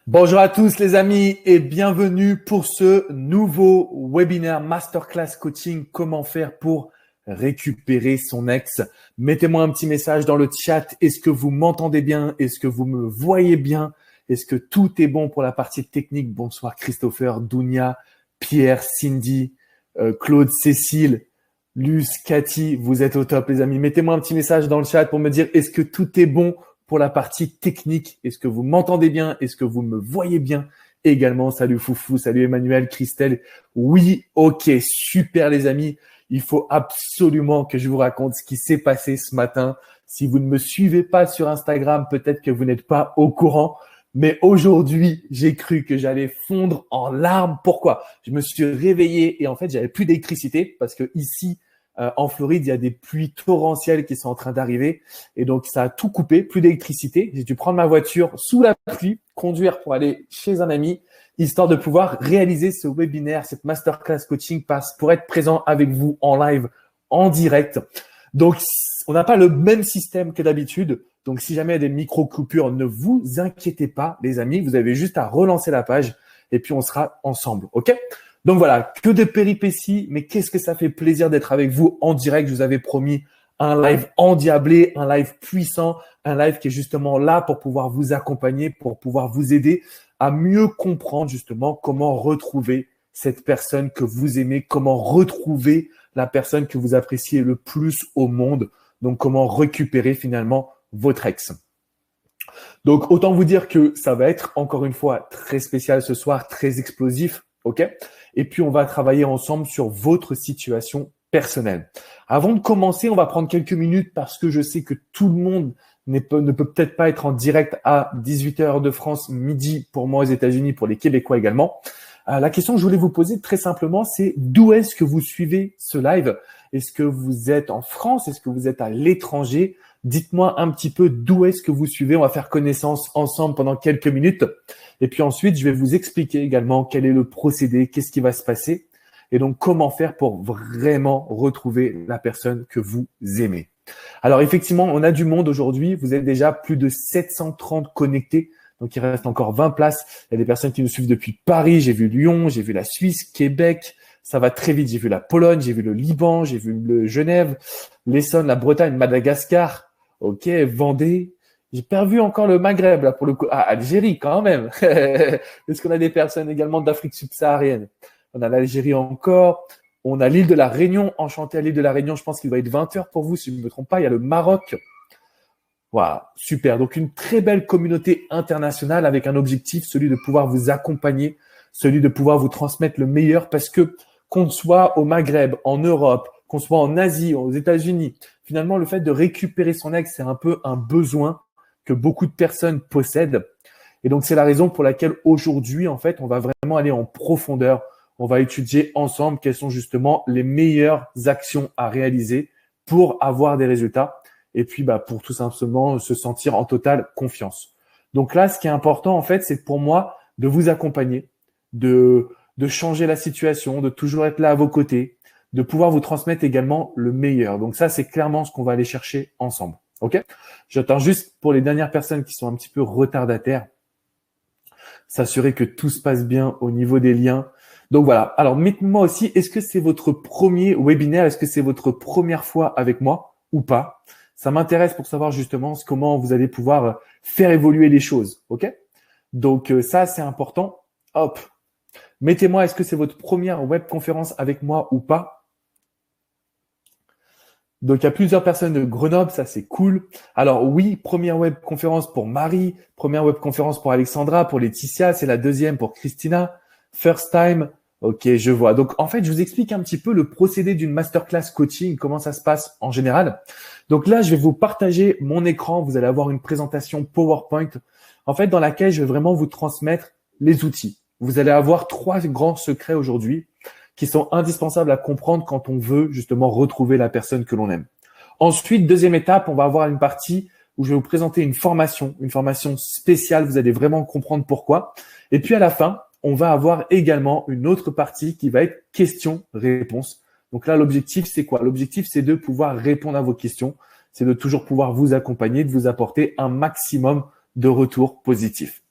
Bonjour à tous les amis et bienvenue pour ce nouveau webinaire Masterclass Coaching. Comment faire pour récupérer son ex? Mettez-moi un petit message dans le chat. Est-ce que vous m'entendez bien? Est-ce que vous me voyez bien? Est-ce que tout est bon pour la partie technique? Bonsoir Christopher, Dounia, Pierre, Cindy, Claude, Cécile, Luce, Cathy. Vous êtes au top les amis. Mettez-moi un petit message dans le chat pour me dire est-ce que tout est bon pour la partie technique. Est-ce que vous m'entendez bien? Est-ce que vous me voyez bien? Également, salut Foufou, salut Emmanuel, Christelle. Oui, ok, super les amis. Il faut absolument que je vous raconte ce qui s'est passé ce matin. Si vous ne me suivez pas sur Instagram, peut-être que vous n'êtes pas au courant. Mais aujourd'hui, j'ai cru que j'allais fondre en larmes. Pourquoi? Je me suis réveillé et en fait, j'avais plus d'électricité parce que ici, en Floride, il y a des pluies torrentielles qui sont en train d'arriver. Et donc, ça a tout coupé, plus d'électricité. J'ai dû prendre ma voiture sous la pluie, conduire pour aller chez un ami, histoire de pouvoir réaliser ce webinaire, cette masterclass coaching pass pour être présent avec vous en live, en direct. Donc, on n'a pas le même système que d'habitude. Donc, si jamais il y a des micro-coupures, ne vous inquiétez pas, les amis. Vous avez juste à relancer la page et puis on sera ensemble. OK? Donc voilà, que de péripéties, mais qu'est-ce que ça fait plaisir d'être avec vous en direct. Je vous avais promis un live endiablé, un live puissant, un live qui est justement là pour pouvoir vous accompagner, pour pouvoir vous aider à mieux comprendre justement comment retrouver cette personne que vous aimez, comment retrouver la personne que vous appréciez le plus au monde. Donc comment récupérer finalement votre ex. Donc autant vous dire que ça va être encore une fois très spécial ce soir, très explosif. OK? Et puis, on va travailler ensemble sur votre situation personnelle. Avant de commencer, on va prendre quelques minutes parce que je sais que tout le monde ne peut peut-être pas être en direct à 18h de France, midi pour moi aux États-Unis, pour les Québécois également. La question que je voulais vous poser très simplement, c'est d'où est-ce que vous suivez ce live? Est-ce que vous êtes en France? Est-ce que vous êtes à l'étranger? Dites-moi un petit peu d'où est-ce que vous suivez. On va faire connaissance ensemble pendant quelques minutes. Et puis ensuite, je vais vous expliquer également quel est le procédé, qu'est-ce qui va se passer et donc comment faire pour vraiment retrouver la personne que vous aimez. Alors effectivement, on a du monde aujourd'hui. Vous êtes déjà plus de 730 connectés. Donc il reste encore 20 places. Il y a des personnes qui nous suivent depuis Paris. J'ai vu Lyon, j'ai vu la Suisse, Québec. Ça va très vite. J'ai vu la Pologne, j'ai vu le Liban, j'ai vu le Genève, l'Essonne, la Bretagne, Madagascar. Ok, Vendée. J'ai pas vu encore le Maghreb, là, pour le coup. Ah, Algérie, quand même. Est-ce qu'on a des personnes également d'Afrique subsaharienne? On a l'Algérie encore. On a l'île de la Réunion. Enchanté à l'île de la Réunion. Je pense qu'il va être 20h pour vous, si je ne me trompe pas. Il y a le Maroc. Voilà, super. Donc, une très belle communauté internationale avec un objectif, celui de pouvoir vous accompagner, celui de pouvoir vous transmettre le meilleur parce que qu'on soit au Maghreb, en Europe, qu'on soit en Asie, aux États-Unis, finalement, le fait de récupérer son ex, c'est un peu un besoin que beaucoup de personnes possèdent. Et donc, c'est la raison pour laquelle aujourd'hui, en fait, on va vraiment aller en profondeur. On va étudier ensemble quelles sont justement les meilleures actions à réaliser pour avoir des résultats et puis pour tout simplement se sentir en totale confiance. Donc là, ce qui est important, en fait, c'est pour moi de vous accompagner, de changer la situation, de toujours être là à vos côtés, de pouvoir vous transmettre également le meilleur. Donc ça, c'est clairement ce qu'on va aller chercher ensemble. OK? J'attends juste pour les dernières personnes qui sont un petit peu retardataires, s'assurer que tout se passe bien au niveau des liens. Donc voilà. Alors, dites-moi aussi, est-ce que c'est votre premier webinaire? Est-ce que c'est votre première fois avec moi ou pas? Ça m'intéresse pour savoir justement comment vous allez pouvoir faire évoluer les choses. OK? Donc ça, c'est important. Hop. Mettez-moi, est-ce que c'est votre première webconférence avec moi ou pas? Donc, il y a plusieurs personnes de Grenoble, ça c'est cool. Alors oui, première webconférence pour Marie, première webconférence pour Alexandra, pour Laetitia, c'est la deuxième pour Christina. First time, ok, je vois. Donc en fait, je vous explique un petit peu le procédé d'une masterclass coaching, comment ça se passe en général. Donc là, je vais vous partager mon écran, vous allez avoir une présentation PowerPoint, en fait, dans laquelle je vais vraiment vous transmettre les outils. Vous allez avoir 3 grands secrets aujourd'hui qui sont indispensables à comprendre quand on veut justement retrouver la personne que l'on aime. Ensuite, deuxième étape, on va avoir une partie où je vais vous présenter une formation spéciale. Vous allez vraiment comprendre pourquoi. Et puis à la fin, on va avoir également une autre partie qui va être questions-réponses. Donc là, l'objectif, c'est quoi? L'objectif, c'est de pouvoir répondre à vos questions. C'est de toujours pouvoir vous accompagner, de vous apporter un maximum de retours positifs.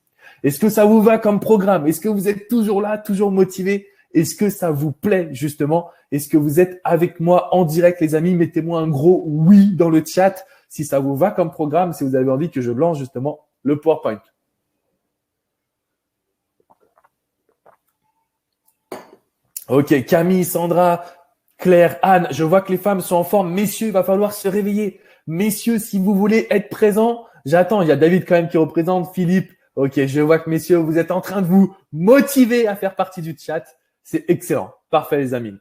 Est-ce que ça vous va comme programme? Est-ce que vous êtes toujours là, toujours motivé? Est-ce que ça vous plaît justement? Est-ce que vous êtes avec moi en direct, les amis? Mettez-moi un gros oui dans le chat si ça vous va comme programme, si vous avez envie que je lance justement le PowerPoint. Ok, Camille, Sandra, Claire, Anne, je vois que les femmes sont en forme. Messieurs, il va falloir se réveiller. Messieurs, si vous voulez être présents, j'attends. Il y a David quand même qui représente, Philippe. Ok, je vois que messieurs, vous êtes en train de vous motiver à faire partie du chat. C'est excellent. Parfait, les amis.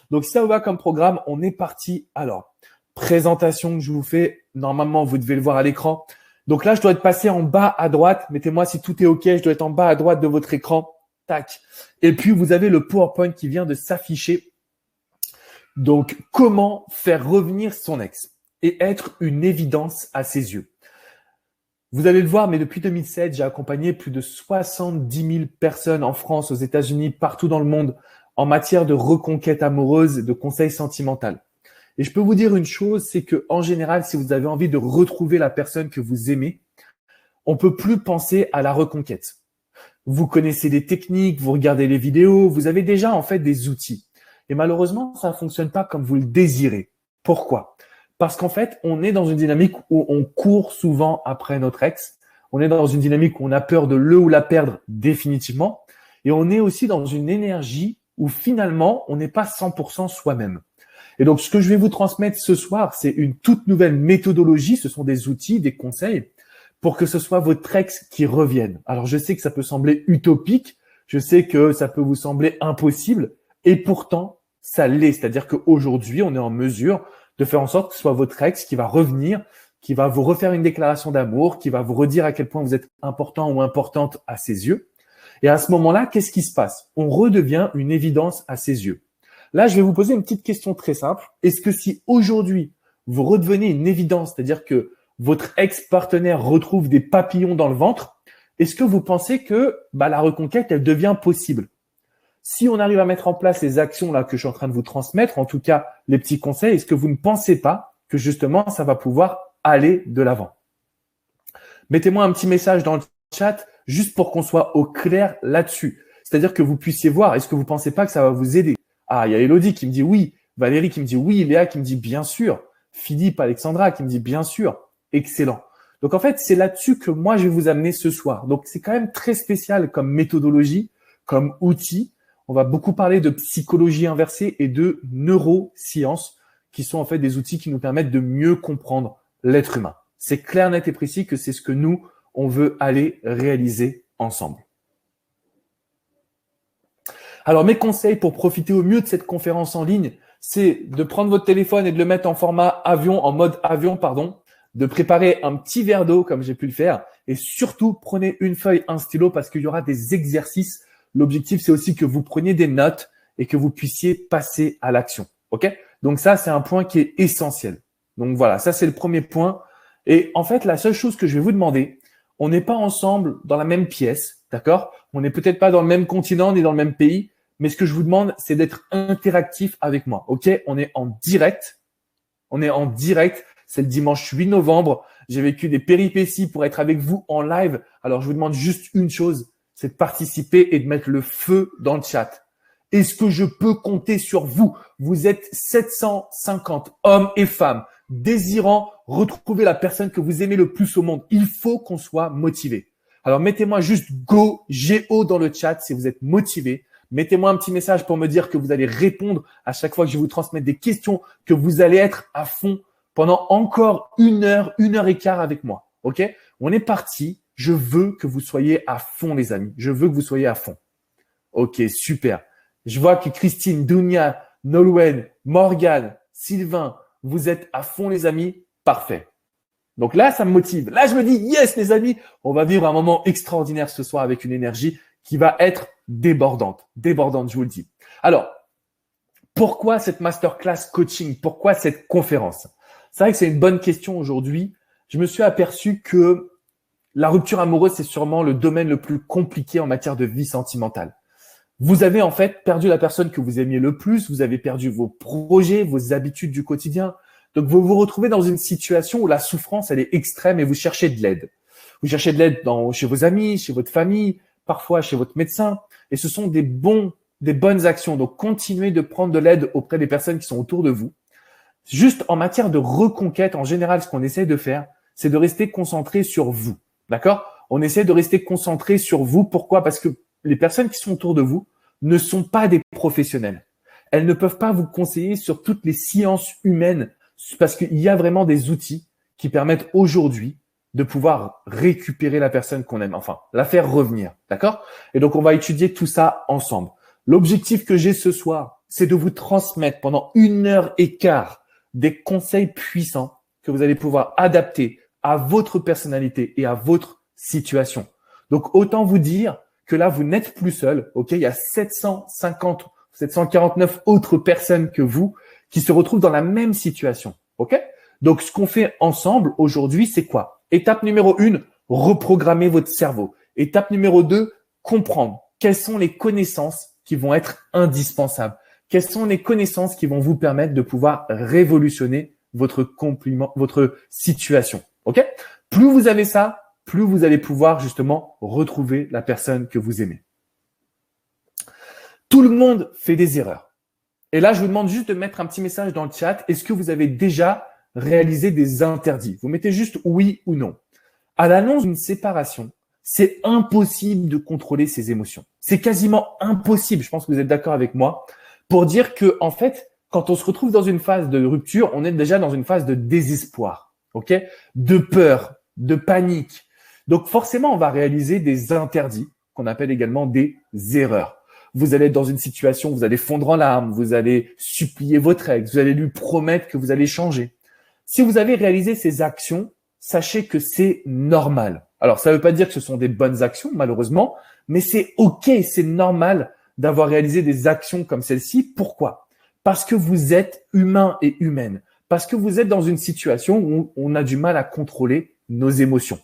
Donc, si ça vous va comme programme, on est parti. Alors, présentation que je vous fais. Normalement, vous devez le voir à l'écran. Donc là, je dois être passé en bas à droite. Mettez-moi si tout est OK. Je dois être en bas à droite de votre écran. Tac. Et puis, vous avez le PowerPoint qui vient de s'afficher. Donc, comment faire revenir son ex et être une évidence à ses yeux. Vous allez le voir, mais depuis 2007, j'ai accompagné plus de 70 000 personnes en France, aux États-Unis, partout dans le monde, en matière de reconquête amoureuse et de conseil sentimental. Et je peux vous dire une chose, c'est que en général, si vous avez envie de retrouver la personne que vous aimez, on peut plus penser à la reconquête. Vous connaissez les techniques, vous regardez les vidéos, vous avez déjà en fait des outils. Et malheureusement, ça ne fonctionne pas comme vous le désirez. Pourquoi? Parce qu'en fait, on est dans une dynamique où on court souvent après notre ex. On est dans une dynamique où on a peur de le ou la perdre définitivement. Et on est aussi dans une énergie où finalement, on n'est pas 100% soi-même. Et donc, ce que je vais vous transmettre ce soir, c'est une toute nouvelle méthodologie. Ce sont des outils, des conseils pour que ce soit votre ex qui revienne. Alors, je sais que ça peut sembler utopique. Je sais que ça peut vous sembler impossible. Et pourtant, ça l'est. C'est-à-dire qu'aujourd'hui, on est en mesure de faire en sorte que ce soit votre ex qui va revenir, qui va vous refaire une déclaration d'amour, qui va vous redire à quel point vous êtes important ou importante à ses yeux. Et à ce moment-là, qu'est-ce qui se passe? On redevient une évidence à ses yeux. Là, je vais vous poser une petite question très simple. Est-ce que si aujourd'hui, vous redevenez une évidence, c'est-à-dire que votre ex-partenaire retrouve des papillons dans le ventre, est-ce que vous pensez que la reconquête, elle devient possible? Si on arrive à mettre en place les actions là que je suis en train de vous transmettre, en tout cas les petits conseils, est-ce que vous ne pensez pas que justement ça va pouvoir aller de l'avant? Mettez-moi un petit message dans le chat juste pour qu'on soit au clair là-dessus. C'est-à-dire que vous puissiez voir, est-ce que vous ne pensez pas que ça va vous aider? Ah, il y a Elodie qui me dit oui, Valérie qui me dit oui, Léa qui me dit bien sûr, Philippe, Alexandra qui me dit bien sûr, excellent. Donc en fait, c'est là-dessus que moi je vais vous amener ce soir. Donc c'est quand même très spécial comme méthodologie, comme outil. On va beaucoup parler de psychologie inversée et de neurosciences, qui sont en fait des outils qui nous permettent de mieux comprendre l'être humain. C'est clair, net et précis que c'est ce que nous, on veut aller réaliser ensemble. Alors, mes conseils pour profiter au mieux de cette conférence en ligne, c'est de prendre votre téléphone et de le mettre en format avion, en mode avion, de préparer un petit verre d'eau comme j'ai pu le faire et surtout prenez une feuille, un stylo parce qu'il y aura des exercices. L'objectif, c'est aussi que vous preniez des notes et que vous puissiez passer à l'action. OK? Donc ça, c'est un point qui est essentiel. Donc voilà, ça, c'est le premier point. Et en fait, la seule chose que je vais vous demander, on n'est pas ensemble dans la même pièce, d'accord? On n'est peut-être pas dans le même continent ni dans le même pays, mais ce que je vous demande, c'est d'être interactif avec moi. OK? On est en direct. On est en direct. C'est le dimanche 8 novembre. J'ai vécu des péripéties pour être avec vous en live. Alors, je vous demande juste une chose, c'est de participer et de mettre le feu dans le chat. Est-ce que je peux compter sur vous? Vous êtes 750 hommes et femmes désirant retrouver la personne que vous aimez le plus au monde. Il faut qu'on soit motivé. Alors, mettez-moi juste go, G-O dans le chat si vous êtes motivé. Mettez-moi un petit message pour me dire que vous allez répondre à chaque fois que je vais vous transmettre des questions, que vous allez être à fond pendant encore 1 heure, 1 heure et quart avec moi. OK? On est parti. Je veux que vous soyez à fond, les amis. Je veux que vous soyez à fond. OK, super. Je vois que Christine, Dounia, Nolwenn, Morgane, Sylvain, vous êtes à fond, les amis. Parfait. Donc là, ça me motive. Là, je me dis, yes, les amis, on va vivre un moment extraordinaire ce soir avec une énergie qui va être débordante. Débordante, je vous le dis. Alors, pourquoi cette masterclass coaching? Pourquoi cette conférence? C'est vrai que c'est une bonne question aujourd'hui. Je me suis aperçu que la rupture amoureuse, c'est sûrement le domaine le plus compliqué en matière de vie sentimentale. Vous avez en fait perdu la personne que vous aimiez le plus, vous avez perdu vos projets, vos habitudes du quotidien. Donc, vous vous retrouvez dans une situation où la souffrance, elle est extrême et vous cherchez de l'aide. Vous cherchez de l'aide chez vos amis, chez votre famille, parfois chez votre médecin. Et ce sont des bonnes actions. Donc, continuez de prendre de l'aide auprès des personnes qui sont autour de vous. Juste en matière de reconquête, en général, ce qu'on essaie de faire, c'est de rester concentré sur vous. D'accord? On essaie de rester concentré sur vous. Pourquoi? Parce que les personnes qui sont autour de vous ne sont pas des professionnels. Elles ne peuvent pas vous conseiller sur toutes les sciences humaines parce qu'il y a vraiment des outils qui permettent aujourd'hui de pouvoir récupérer la personne qu'on aime, enfin, la faire revenir. D'accord? Et donc, on va étudier tout ça ensemble. L'objectif que j'ai ce soir, c'est de vous transmettre pendant 1h15 des conseils puissants que vous allez pouvoir adapter à votre personnalité et à votre situation. Donc, autant vous dire que là, vous n'êtes plus seul. OK? Il y a 749 autres personnes que vous qui se retrouvent dans la même situation. OK? Donc, ce qu'on fait ensemble aujourd'hui, c'est quoi? Étape numéro 1, reprogrammer votre cerveau. Étape numéro 2, comprendre quelles sont les connaissances qui vont être indispensables. Quelles sont les connaissances qui vont vous permettre de pouvoir révolutionner votre situation. OK? Plus vous avez ça, plus vous allez pouvoir justement retrouver la personne que vous aimez. Tout le monde fait des erreurs. Et là, je vous demande juste de mettre un petit message dans le chat. Est-ce que vous avez déjà réalisé des interdits? Vous mettez juste oui ou non. À l'annonce d'une séparation, c'est impossible de contrôler ses émotions. C'est quasiment impossible, je pense que vous êtes d'accord avec moi, pour dire que, en fait, quand on se retrouve dans une phase de rupture, on est déjà dans une phase de désespoir, ok? De peur, de panique. Donc, forcément, on va réaliser des interdits qu'on appelle également des erreurs. Vous allez être dans une situation, vous allez fondre en larmes, vous allez supplier votre ex, vous allez lui promettre que vous allez changer. Si vous avez réalisé ces actions, sachez que c'est normal. Alors, ça ne veut pas dire que ce sont des bonnes actions, malheureusement, mais c'est OK, c'est normal d'avoir réalisé des actions comme celle-ci. Pourquoi? Parce que vous êtes humain et humaine. Parce que vous êtes dans une situation où on a du mal à contrôler nos émotions.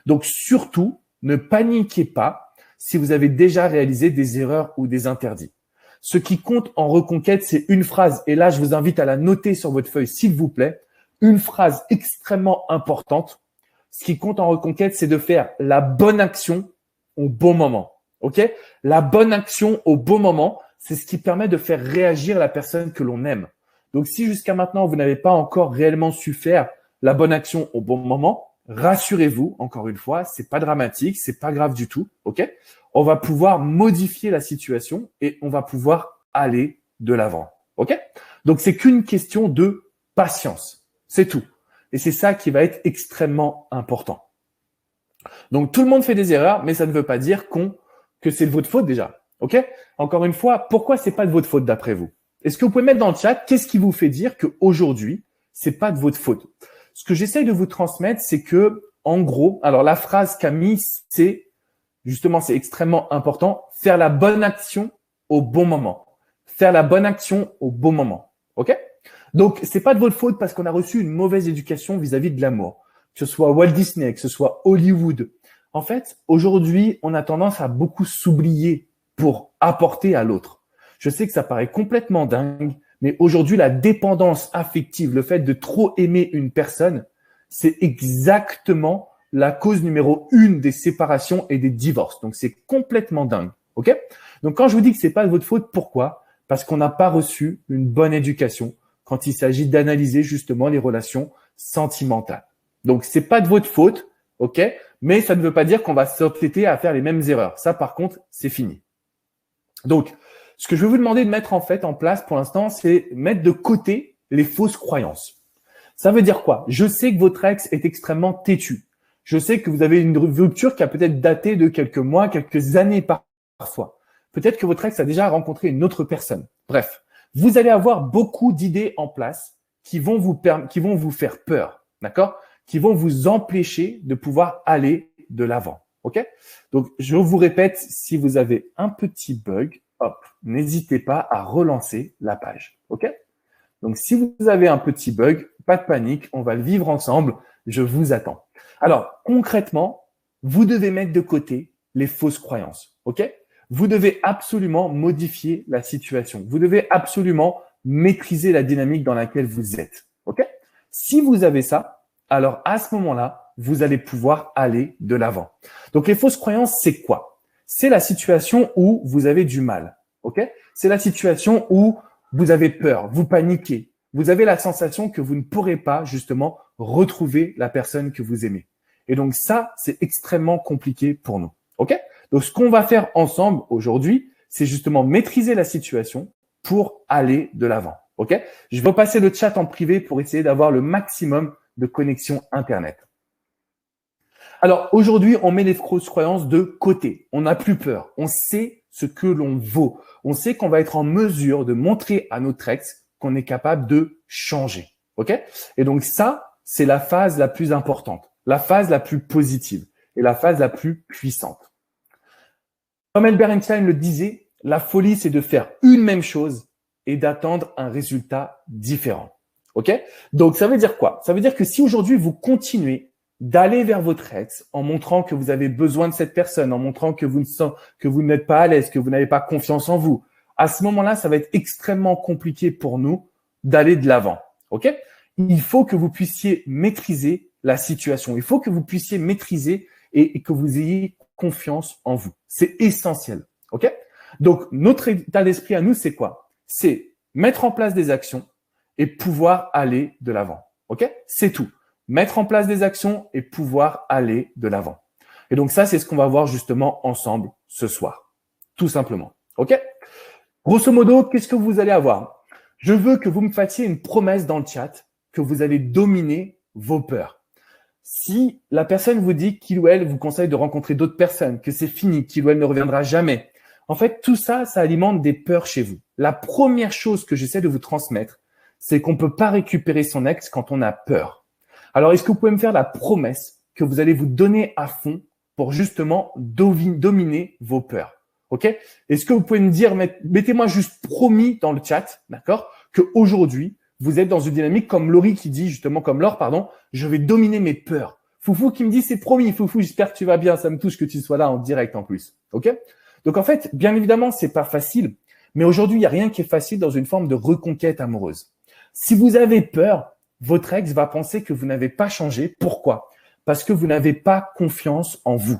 Donc, surtout, ne paniquez pas si vous avez déjà réalisé des erreurs ou des interdits. Ce qui compte en reconquête, c'est une phrase. Et là, je vous invite à la noter sur votre feuille, s'il vous plaît. Une phrase extrêmement importante. Ce qui compte en reconquête, c'est de faire la bonne action au bon moment. OK? La bonne action au bon moment, c'est ce qui permet de faire réagir la personne que l'on aime. Donc, si jusqu'à maintenant, vous n'avez pas encore réellement su faire la bonne action au bon moment, rassurez-vous, encore une fois, c'est pas dramatique, c'est pas grave du tout. OK? On va pouvoir modifier la situation et on va pouvoir aller de l'avant. OK? Donc, c'est qu'une question de patience. C'est tout. Et c'est ça qui va être extrêmement important. Donc, tout le monde fait des erreurs, mais ça ne veut pas dire que c'est de votre faute déjà. OK? Encore une fois, pourquoi c'est pas de votre faute d'après vous? Est-ce que vous pouvez mettre dans le chat, qu'est-ce qui vous fait dire qu'aujourd'hui, c'est pas de votre faute? Ce que j'essaye de vous transmettre, c'est que, en gros, alors la phrase Camille, c'est, justement, c'est extrêmement important, faire la bonne action au bon moment. Faire la bonne action au bon moment. OK? Donc, c'est pas de votre faute parce qu'on a reçu une mauvaise éducation vis-à-vis de l'amour. Que ce soit Walt Disney, que ce soit Hollywood. En fait, aujourd'hui, on a tendance à beaucoup s'oublier pour apporter à l'autre. Je sais que ça paraît complètement dingue, mais aujourd'hui, la dépendance affective, le fait de trop aimer une personne, c'est exactement la cause numéro 1 des séparations et des divorces. Donc, c'est complètement dingue. OK? Donc, quand je vous dis que c'est pas de votre faute, pourquoi? Parce qu'on n'a pas reçu une bonne éducation quand il s'agit d'analyser justement les relations sentimentales. Donc, c'est pas de votre faute, OK? Mais ça ne veut pas dire qu'on va s'entêter à faire les mêmes erreurs. Ça, par contre, c'est fini. Donc, ce que je vais vous demander de mettre en place pour l'instant, c'est mettre de côté les fausses croyances. Ça veut dire quoi? Je sais que votre ex est extrêmement têtu. Je sais que vous avez une rupture qui a peut-être daté de quelques mois, quelques années parfois. Peut-être que votre ex a déjà rencontré une autre personne. Bref, vous allez avoir beaucoup d'idées en place qui vont vous faire peur, d'accord? Qui vont vous empêcher de pouvoir aller de l'avant, ok? Donc, je vous répète, si vous avez un petit bug, hop, n'hésitez pas à relancer la page, ok? Donc, si vous avez un petit bug, pas de panique, on va le vivre ensemble, je vous attends. Alors, concrètement, vous devez mettre de côté les fausses croyances, ok? Vous devez absolument modifier la situation. Vous devez absolument maîtriser la dynamique dans laquelle vous êtes, ok? Si vous avez ça, alors à ce moment-là, vous allez pouvoir aller de l'avant. Donc, les fausses croyances, c'est quoi? C'est la situation où vous avez du mal. Ok? C'est la situation où vous avez peur, vous paniquez. Vous avez la sensation que vous ne pourrez pas justement retrouver la personne que vous aimez. Et donc ça, c'est extrêmement compliqué pour nous. Ok? Donc ce qu'on va faire ensemble aujourd'hui, c'est justement maîtriser la situation pour aller de l'avant. Ok? Je vais passer le chat en privé pour essayer d'avoir le maximum de connexion Internet. Alors aujourd'hui, on met les fausses croyances de côté. On n'a plus peur. On sait ce que l'on vaut. On sait qu'on va être en mesure de montrer à notre ex qu'on est capable de changer. Ok? Et donc ça, c'est la phase la plus importante, la phase la plus positive et la phase la plus puissante. Comme Albert Einstein le disait, la folie, c'est de faire une même chose et d'attendre un résultat différent. Ok? Donc ça veut dire quoi? Ça veut dire que si aujourd'hui vous continuez d'aller vers votre ex en montrant que vous avez besoin de cette personne, en montrant que vous n'êtes pas à l'aise, que vous n'avez pas confiance en vous, à ce moment-là, ça va être extrêmement compliqué pour nous d'aller de l'avant. Ok? Il faut que vous puissiez maîtriser la situation. Il faut que vous puissiez maîtriser et que vous ayez confiance en vous. C'est essentiel. Ok? Donc, notre état d'esprit à nous, c'est quoi? C'est mettre en place des actions et pouvoir aller de l'avant. Ok? C'est tout. Mettre en place des actions et pouvoir aller de l'avant. Et donc ça, c'est ce qu'on va voir justement ensemble ce soir. Tout simplement. Ok? Grosso modo, qu'est-ce que vous allez avoir? Je veux que vous me fassiez une promesse dans le chat que vous allez dominer vos peurs. Si la personne vous dit qu'il ou elle vous conseille de rencontrer d'autres personnes, que c'est fini, qu'il ou elle ne reviendra jamais, en fait, tout ça, ça alimente des peurs chez vous. La première chose que j'essaie de vous transmettre, c'est qu'on ne peut pas récupérer son ex quand on a peur. Alors, est-ce que vous pouvez me faire la promesse que vous allez vous donner à fond pour justement dominer vos peurs? Ok? Est-ce que vous pouvez me dire, mettez-moi juste promis dans le chat, d'accord, qu'aujourd'hui, vous êtes dans une dynamique comme Laurie qui dit, justement, comme Laure, pardon, je vais dominer mes peurs. Foufou qui me dit, c'est promis, Foufou, j'espère que tu vas bien, ça me touche que tu sois là en direct en plus. Ok? Donc, en fait, bien évidemment, c'est pas facile, mais aujourd'hui, il n'y a rien qui est facile dans une forme de reconquête amoureuse. Si vous avez peur, votre ex va penser que vous n'avez pas changé. Pourquoi? Parce que vous n'avez pas confiance en vous.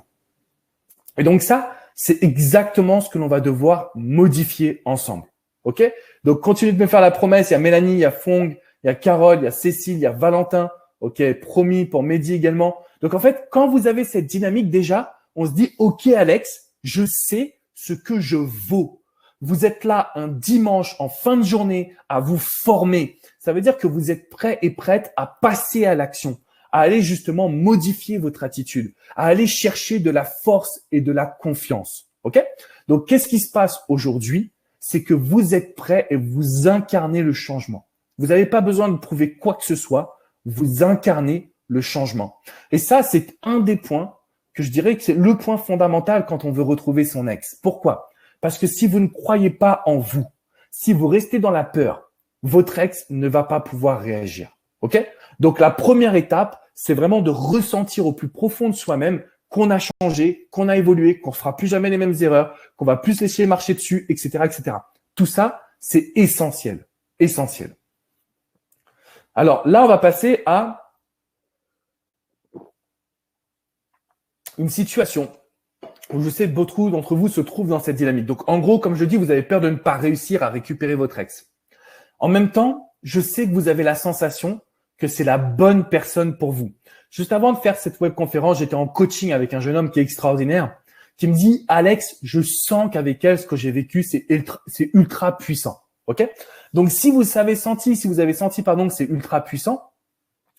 Et donc ça, c'est exactement ce que l'on va devoir modifier ensemble. Ok? Donc, continuez de me faire la promesse. Il y a Mélanie, il y a Fong, il y a Carole, il y a Cécile, il y a Valentin. Ok? Promis pour Mehdi également. Donc, en fait, quand vous avez cette dynamique déjà, on se dit, ok, Alex, je sais ce que je vaux. Vous êtes là un dimanche en fin de journée à vous former. Ça veut dire que vous êtes prêt et prête à passer à l'action, à aller justement modifier votre attitude, à aller chercher de la force et de la confiance. Ok? Donc, qu'est-ce qui se passe aujourd'hui? C'est que vous êtes prêt et vous incarnez le changement. Vous n'avez pas besoin de prouver quoi que ce soit. Vous incarnez le changement. Et ça, c'est un des points que je dirais que c'est le point fondamental quand on veut retrouver son ex. Pourquoi? Parce que si vous ne croyez pas en vous, si vous restez dans la peur, votre ex ne va pas pouvoir réagir. Ok? Donc, la première étape, c'est vraiment de ressentir au plus profond de soi-même qu'on a changé, qu'on a évolué, qu'on ne fera plus jamais les mêmes erreurs, qu'on va plus se laisser marcher dessus, etc., etc. Tout ça, c'est essentiel. Essentiel. Alors là, on va passer à une situation où je sais que beaucoup d'entre vous se trouvent dans cette dynamique. Donc, en gros, comme je dis, vous avez peur de ne pas réussir à récupérer votre ex. En même temps, je sais que vous avez la sensation que c'est la bonne personne pour vous. Juste avant de faire cette webconférence, j'étais en coaching avec un jeune homme qui est extraordinaire, qui me dit, Alex, je sens qu'avec elle, ce que j'ai vécu, c'est ultra puissant. Ok? Donc, si vous avez senti que c'est ultra puissant,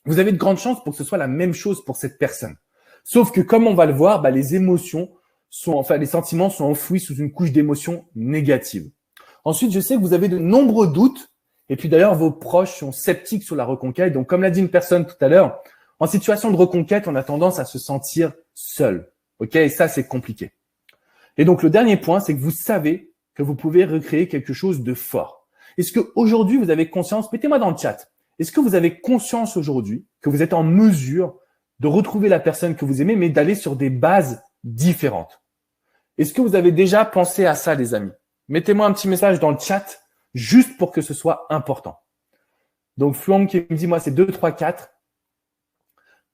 vous avez de grandes chances pour que ce soit la même chose pour cette personne. Sauf que comme on va le voir, les les sentiments sont enfouis sous une couche d'émotions négatives. Ensuite, je sais que vous avez de nombreux doutes. Et puis d'ailleurs, vos proches sont sceptiques sur la reconquête. Donc, comme l'a dit une personne tout à l'heure, en situation de reconquête, on a tendance à se sentir seul. Ok? Et ça, c'est compliqué. Et donc, le dernier point, c'est que vous savez que vous pouvez recréer quelque chose de fort. Est-ce qu'aujourd'hui, vous avez conscience, mettez-moi dans le chat, est-ce que vous avez conscience aujourd'hui que vous êtes en mesure de retrouver la personne que vous aimez, mais d'aller sur des bases différentes? Est-ce que vous avez déjà pensé à ça, les amis? Mettez-moi un petit message dans le chat, juste pour que ce soit important. Donc, Flong qui me dit, moi, c'est 2, 3, 4.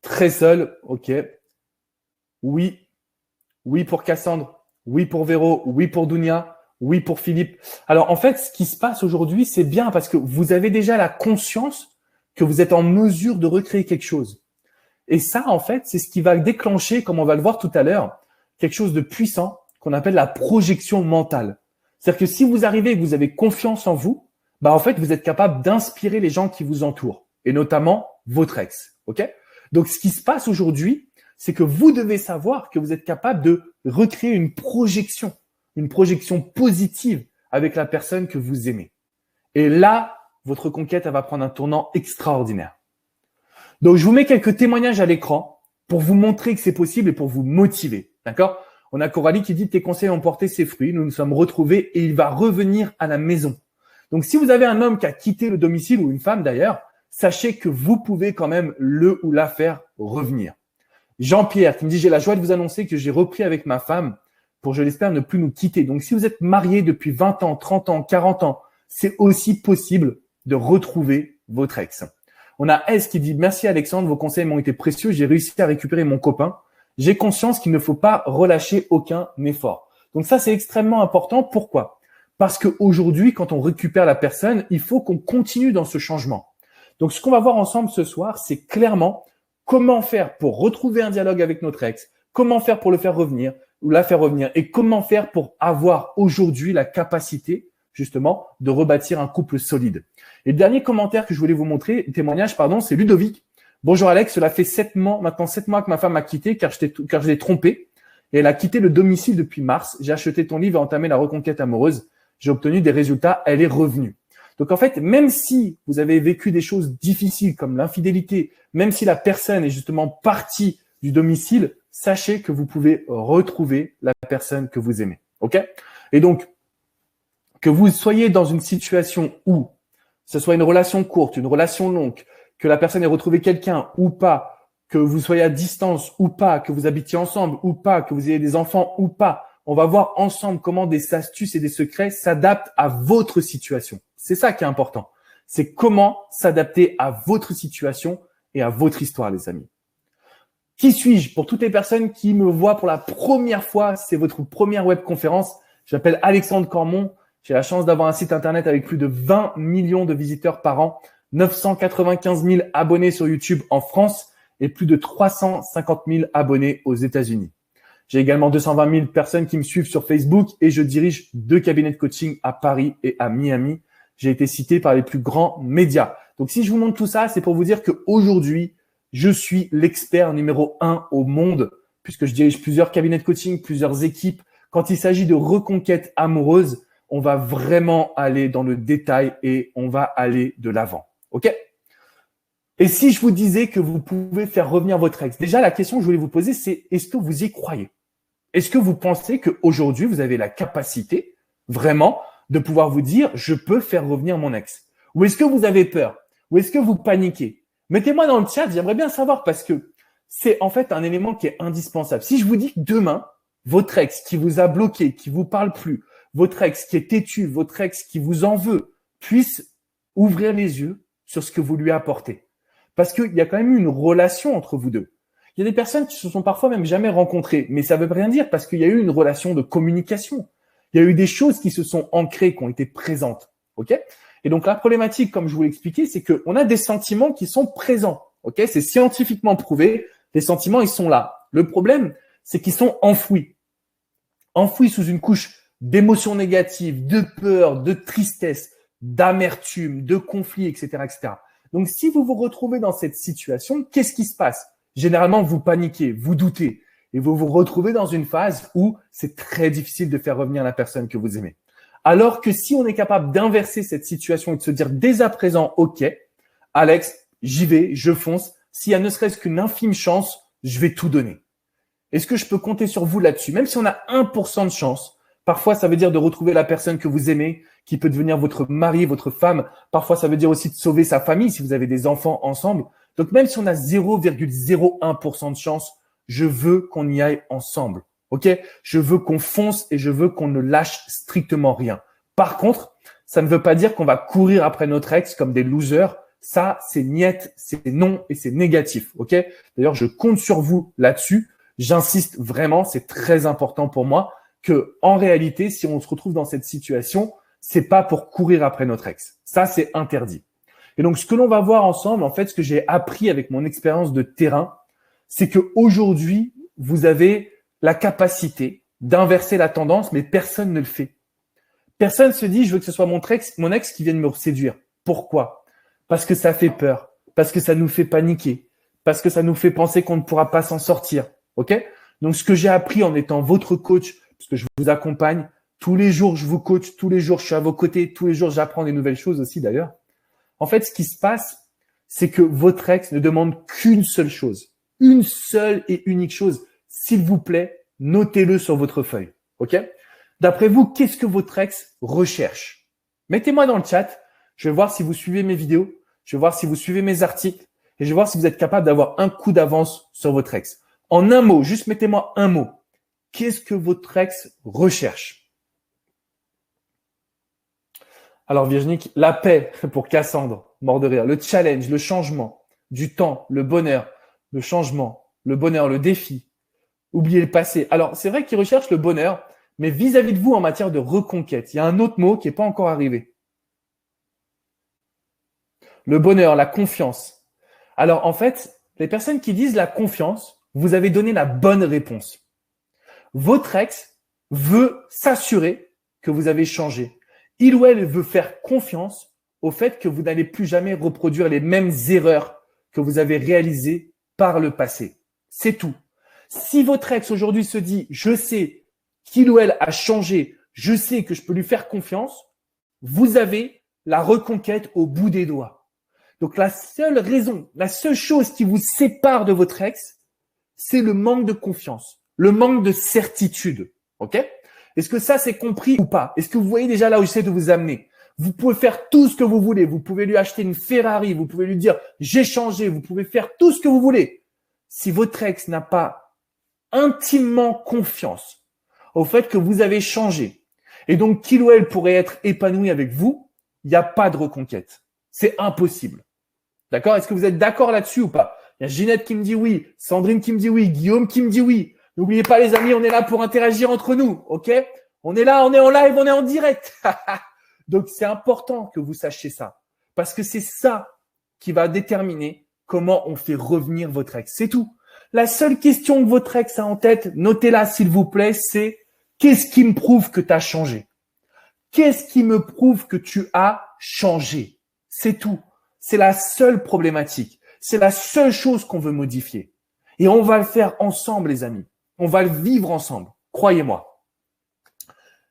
Très seul, ok. Oui. Oui pour Cassandre. Oui pour Véro. Oui pour Dounia. Oui pour Philippe. Alors en fait, ce qui se passe aujourd'hui, c'est bien parce que vous avez déjà la conscience que vous êtes en mesure de recréer quelque chose. Et ça, en fait, c'est ce qui va déclencher, comme on va le voir tout à l'heure, quelque chose de puissant qu'on appelle la projection mentale. C'est-à-dire que si vous arrivez et que vous avez confiance en vous, bah en fait, vous êtes capable d'inspirer les gens qui vous entourent, et notamment votre ex. Ok ? Donc, ce qui se passe aujourd'hui, c'est que vous devez savoir que vous êtes capable de recréer une projection positive avec la personne que vous aimez. Et là, votre conquête, elle va prendre un tournant extraordinaire. Donc, je vous mets quelques témoignages à l'écran pour vous montrer que c'est possible et pour vous motiver. D'accord ? On a Coralie qui dit « Tes conseils ont porté ses fruits. Nous nous sommes retrouvés et il va revenir à la maison. » Donc, si vous avez un homme qui a quitté le domicile ou une femme d'ailleurs, sachez que vous pouvez quand même le ou la faire revenir. Jean-Pierre qui me dit « J'ai la joie de vous annoncer que j'ai repris avec ma femme pour, je l'espère, ne plus nous quitter. » Donc, si vous êtes marié depuis 20 ans, 30 ans, 40 ans, c'est aussi possible de retrouver votre ex. On a S qui dit « Merci Alexandre, vos conseils m'ont été précieux. J'ai réussi à récupérer mon copain. J'ai conscience qu'il ne faut pas relâcher aucun effort. » Donc ça, c'est extrêmement important. Pourquoi ? Parce qu'aujourd'hui, quand on récupère la personne, il faut qu'on continue dans ce changement. Donc, ce qu'on va voir ensemble ce soir, c'est clairement comment faire pour retrouver un dialogue avec notre ex, comment faire pour le faire revenir ou la faire revenir et comment faire pour avoir aujourd'hui la capacité justement de rebâtir un couple solide. Et le dernier commentaire que je voulais vous montrer, témoignage, pardon, c'est Ludovic. Bonjour Alex, cela fait 7 mois que ma femme m'a quitté car je l'ai trompée et elle a quitté le domicile depuis mars. J'ai acheté ton livre et entamé la reconquête amoureuse. J'ai obtenu des résultats, elle est revenue. Donc en fait, même si vous avez vécu des choses difficiles comme l'infidélité, même si la personne est justement partie du domicile, sachez que vous pouvez retrouver la personne que vous aimez. Ok ? Et donc, que vous soyez dans une situation où ce soit une relation courte, une relation longue, que la personne ait retrouvé quelqu'un ou pas, que vous soyez à distance ou pas, que vous habitiez ensemble ou pas, que vous ayez des enfants ou pas, on va voir ensemble comment des astuces et des secrets s'adaptent à votre situation. C'est ça qui est important. C'est comment s'adapter à votre situation et à votre histoire, les amis. Qui suis-je? Pour toutes les personnes qui me voient pour la première fois, c'est votre première webconférence. Je m'appelle Alexandre Cormon. J'ai la chance d'avoir un site internet avec plus de 20 millions de visiteurs par an, 995 000 abonnés sur YouTube en France et plus de 350 000 abonnés aux États-Unis. J'ai également 220 000 personnes qui me suivent sur Facebook et je dirige 2 cabinets de coaching à Paris et à Miami. J'ai été cité par les plus grands médias. Donc, si je vous montre tout ça, c'est pour vous dire qu'aujourd'hui, je suis l'expert numéro 1 au monde puisque je dirige plusieurs cabinets de coaching, plusieurs équipes. Quand il s'agit de reconquête amoureuse, on va vraiment aller dans le détail et on va aller de l'avant. OK ? Et si je vous disais que vous pouvez faire revenir votre ex, déjà la question que je voulais vous poser, c'est est-ce que vous y croyez ? Est-ce que vous pensez qu'aujourd'hui, vous avez la capacité vraiment de pouvoir vous dire « je peux faire revenir mon ex » ? Ou est-ce que vous avez peur ? Ou est-ce que vous paniquez ? Mettez-moi dans le chat, j'aimerais bien savoir parce que c'est en fait un élément qui est indispensable. Si je vous dis que demain, votre ex qui vous a bloqué, qui vous parle plus, votre ex qui est têtu, votre ex qui vous en veut, puisse ouvrir les yeux sur ce que vous lui apportez. Parce qu'il y a quand même eu une relation entre vous deux. Il y a des personnes qui se sont parfois même jamais rencontrées, mais ça veut rien dire parce qu'il y a eu une relation de communication. Il y a eu des choses qui se sont ancrées, qui ont été présentes. OK ? Et donc, la problématique, comme je vous l'ai expliqué, c'est qu'on a des sentiments qui sont présents. OK ? C'est scientifiquement prouvé. Les sentiments, ils sont là. Le problème, c'est qu'ils sont enfouis. Enfouis sous une couche d'émotions négatives, de peur, de tristesse, d'amertume, de conflit, etc., etc. Donc, si vous vous retrouvez dans cette situation, qu'est-ce qui se passe ? Généralement, vous paniquez, vous doutez et vous vous retrouvez dans une phase où c'est très difficile de faire revenir la personne que vous aimez. Alors que si on est capable d'inverser cette situation et de se dire dès à présent, OK, Alex, j'y vais, je fonce. S'il y a ne serait-ce qu'une infime chance, je vais tout donner. Est-ce que je peux compter sur vous là-dessus ? Même si on a 1% de chance, parfois ça veut dire de retrouver la personne que vous aimez, qui peut devenir votre mari, votre femme. Parfois ça veut dire aussi de sauver sa famille si vous avez des enfants ensemble. Donc même si on a 0,01% de chance, je veux qu'on y aille ensemble. OK ? Je veux qu'on fonce et je veux qu'on ne lâche strictement rien. Par contre, ça ne veut pas dire qu'on va courir après notre ex comme des losers. Ça, c'est niet, c'est non et c'est négatif. OK? D'ailleurs, je compte sur vous là-dessus. J'insiste vraiment, c'est très important pour moi que, en réalité, si on se retrouve dans cette situation, c'est pas pour courir après notre ex. Ça, c'est interdit. Et donc, ce que l'on va voir ensemble, en fait, ce que j'ai appris avec mon expérience de terrain, c'est que aujourd'hui, vous avez la capacité d'inverser la tendance, mais personne ne le fait. Personne se dit, je veux que ce soit mon ex qui vienne me séduire. Pourquoi? Parce que ça fait peur, parce que ça nous fait paniquer, parce que ça nous fait penser qu'on ne pourra pas s'en sortir. OK? Donc, ce que j'ai appris en étant votre coach, parce que je vous accompagne, tous les jours, je vous coach, tous les jours, je suis à vos côtés, tous les jours, j'apprends des nouvelles choses aussi d'ailleurs. En fait, ce qui se passe, c'est que votre ex ne demande qu'une seule chose, une seule et unique chose. S'il vous plaît, notez-le sur votre feuille. OK? D'après vous, qu'est-ce que votre ex recherche? Mettez-moi dans le chat. Je vais voir si vous suivez mes vidéos. Je vais voir si vous suivez mes articles. Et je vais voir si vous êtes capable d'avoir un coup d'avance sur votre ex. En un mot, juste mettez-moi un mot. Qu'est-ce que votre ex recherche? Alors Virginie, la paix pour Cassandre, mort de rire. Le challenge, le changement, du temps, le bonheur, le changement, le bonheur, le défi. Oubliez le passé. Alors c'est vrai qu'il recherche le bonheur, mais vis-à-vis de vous en matière de reconquête, il y a un autre mot qui n'est pas encore arrivé. Le bonheur, la confiance. Alors en fait, les personnes qui disent la confiance, vous avez donné la bonne réponse. Votre ex veut s'assurer que vous avez changé. Il ou elle veut faire confiance au fait que vous n'allez plus jamais reproduire les mêmes erreurs que vous avez réalisées par le passé. C'est tout. Si votre ex aujourd'hui se dit « je sais qu'il ou elle a changé, je sais que je peux lui faire confiance », vous avez la reconquête au bout des doigts. Donc la seule raison, la seule chose qui vous sépare de votre ex, c'est le manque de confiance, le manque de certitude. OK? Est-ce que ça c'est compris ou pas? Est-ce que vous voyez déjà là où j'essaie de vous amener? Vous pouvez faire tout ce que vous voulez. Vous pouvez lui acheter une Ferrari. Vous pouvez lui dire j'ai changé. Vous pouvez faire tout ce que vous voulez. Si votre ex n'a pas intimement confiance au fait que vous avez changé et donc qu'il ou elle pourrait être épanoui avec vous, il n'y a pas de reconquête. C'est impossible. D'accord? Est-ce que vous êtes d'accord là-dessus ou pas? Il y a Ginette qui me dit oui, Sandrine qui me dit oui, Guillaume qui me dit oui. N'oubliez pas les amis, on est là pour interagir entre nous, ok? On est là, on est en live, on est en direct. Donc c'est important que vous sachiez ça, parce que c'est ça qui va déterminer comment on fait revenir votre ex. C'est tout. La seule question que votre ex a en tête, notez-la s'il vous plaît, c'est qu'est-ce qui me prouve que tu as changé? Qu'est-ce qui me prouve que tu as changé? C'est tout. C'est la seule problématique. C'est la seule chose qu'on veut modifier. Et on va le faire ensemble, les amis. On va le vivre ensemble. Croyez-moi.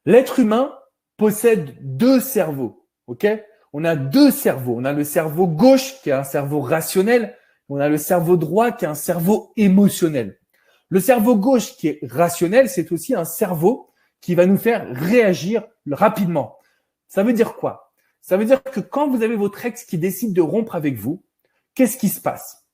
L'être humain possède deux cerveaux. OK? On a deux cerveaux. On a le cerveau gauche qui est un cerveau rationnel. On a le cerveau droit qui est un cerveau émotionnel. Le cerveau gauche qui est rationnel, c'est aussi un cerveau qui va nous faire réagir rapidement. Ça veut dire quoi? Ça veut dire que quand vous avez votre ex qui décide de rompre avec vous, qu'est-ce qui se passe?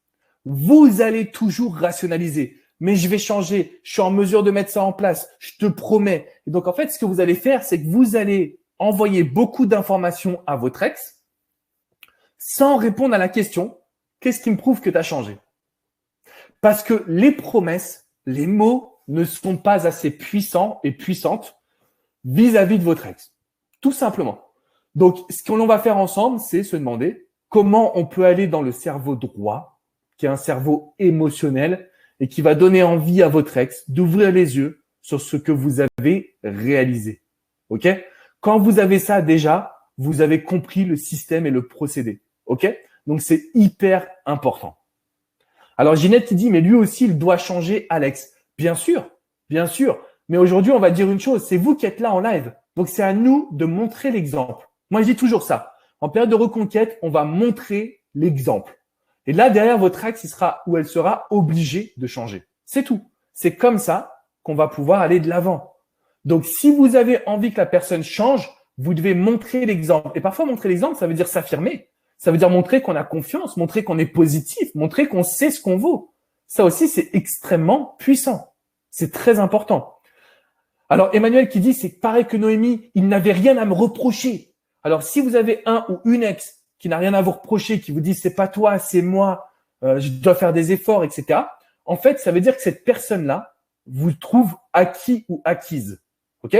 Vous allez toujours rationaliser. Mais je vais changer, je suis en mesure de mettre ça en place, je te promets. Et donc, en fait, ce que vous allez faire, c'est que vous allez envoyer beaucoup d'informations à votre ex sans répondre à la question, qu'est-ce qui me prouve que tu as changé? Parce que les promesses, les mots ne sont pas assez puissants et puissantes vis-à-vis de votre ex. Tout simplement. Donc, ce que l'on va faire ensemble, c'est se demander comment on peut aller dans le cerveau droit, qui est un cerveau émotionnel, et qui va donner envie à votre ex d'ouvrir les yeux sur ce que vous avez réalisé. OK? Quand vous avez ça déjà, vous avez compris le système et le procédé. OK? Donc, c'est hyper important. Alors, Ginette qui dit, mais lui aussi, il doit changer, Alex. Bien sûr, bien sûr. Mais aujourd'hui, on va dire une chose, c'est vous qui êtes là en live. Donc, c'est à nous de montrer l'exemple. Moi, je dis toujours ça. En période de reconquête, on va montrer l'exemple. Et là, derrière votre ex, il sera ou elle sera obligée de changer. C'est tout. C'est comme ça qu'on va pouvoir aller de l'avant. Donc, si vous avez envie que la personne change, vous devez montrer l'exemple. Et parfois, montrer l'exemple, ça veut dire s'affirmer. Ça veut dire montrer qu'on a confiance, montrer qu'on est positif, montrer qu'on sait ce qu'on vaut. Ça aussi, c'est extrêmement puissant. C'est très important. Alors, Emmanuel qui dit, c'est pareil que Noémie, il n'avait rien à me reprocher. Alors, si vous avez un ou une ex qui n'a rien à vous reprocher, qui vous dit c'est pas toi, c'est moi, je dois faire des efforts, etc. En fait, ça veut dire que cette personne-là vous trouve acquis ou acquise. Ok?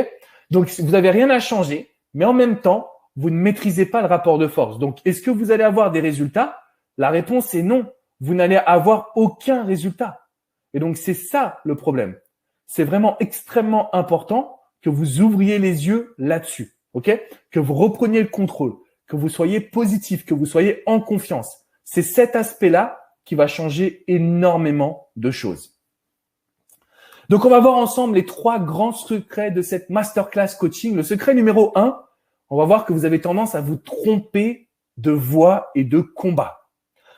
Donc, vous n'avez rien à changer, mais en même temps, vous ne maîtrisez pas le rapport de force. Donc, est-ce que vous allez avoir des résultats? La réponse est non. Vous n'allez avoir aucun résultat. Et donc, c'est ça le problème. C'est vraiment extrêmement important que vous ouvriez les yeux là-dessus. Ok? Que vous repreniez le contrôle, que vous soyez positif, que vous soyez en confiance. C'est cet aspect-là qui va changer énormément de choses. Donc, on va voir ensemble les 3 grands secrets de cette masterclass coaching. Le secret numéro 1, on va voir que vous avez tendance à vous tromper de voix et de combat.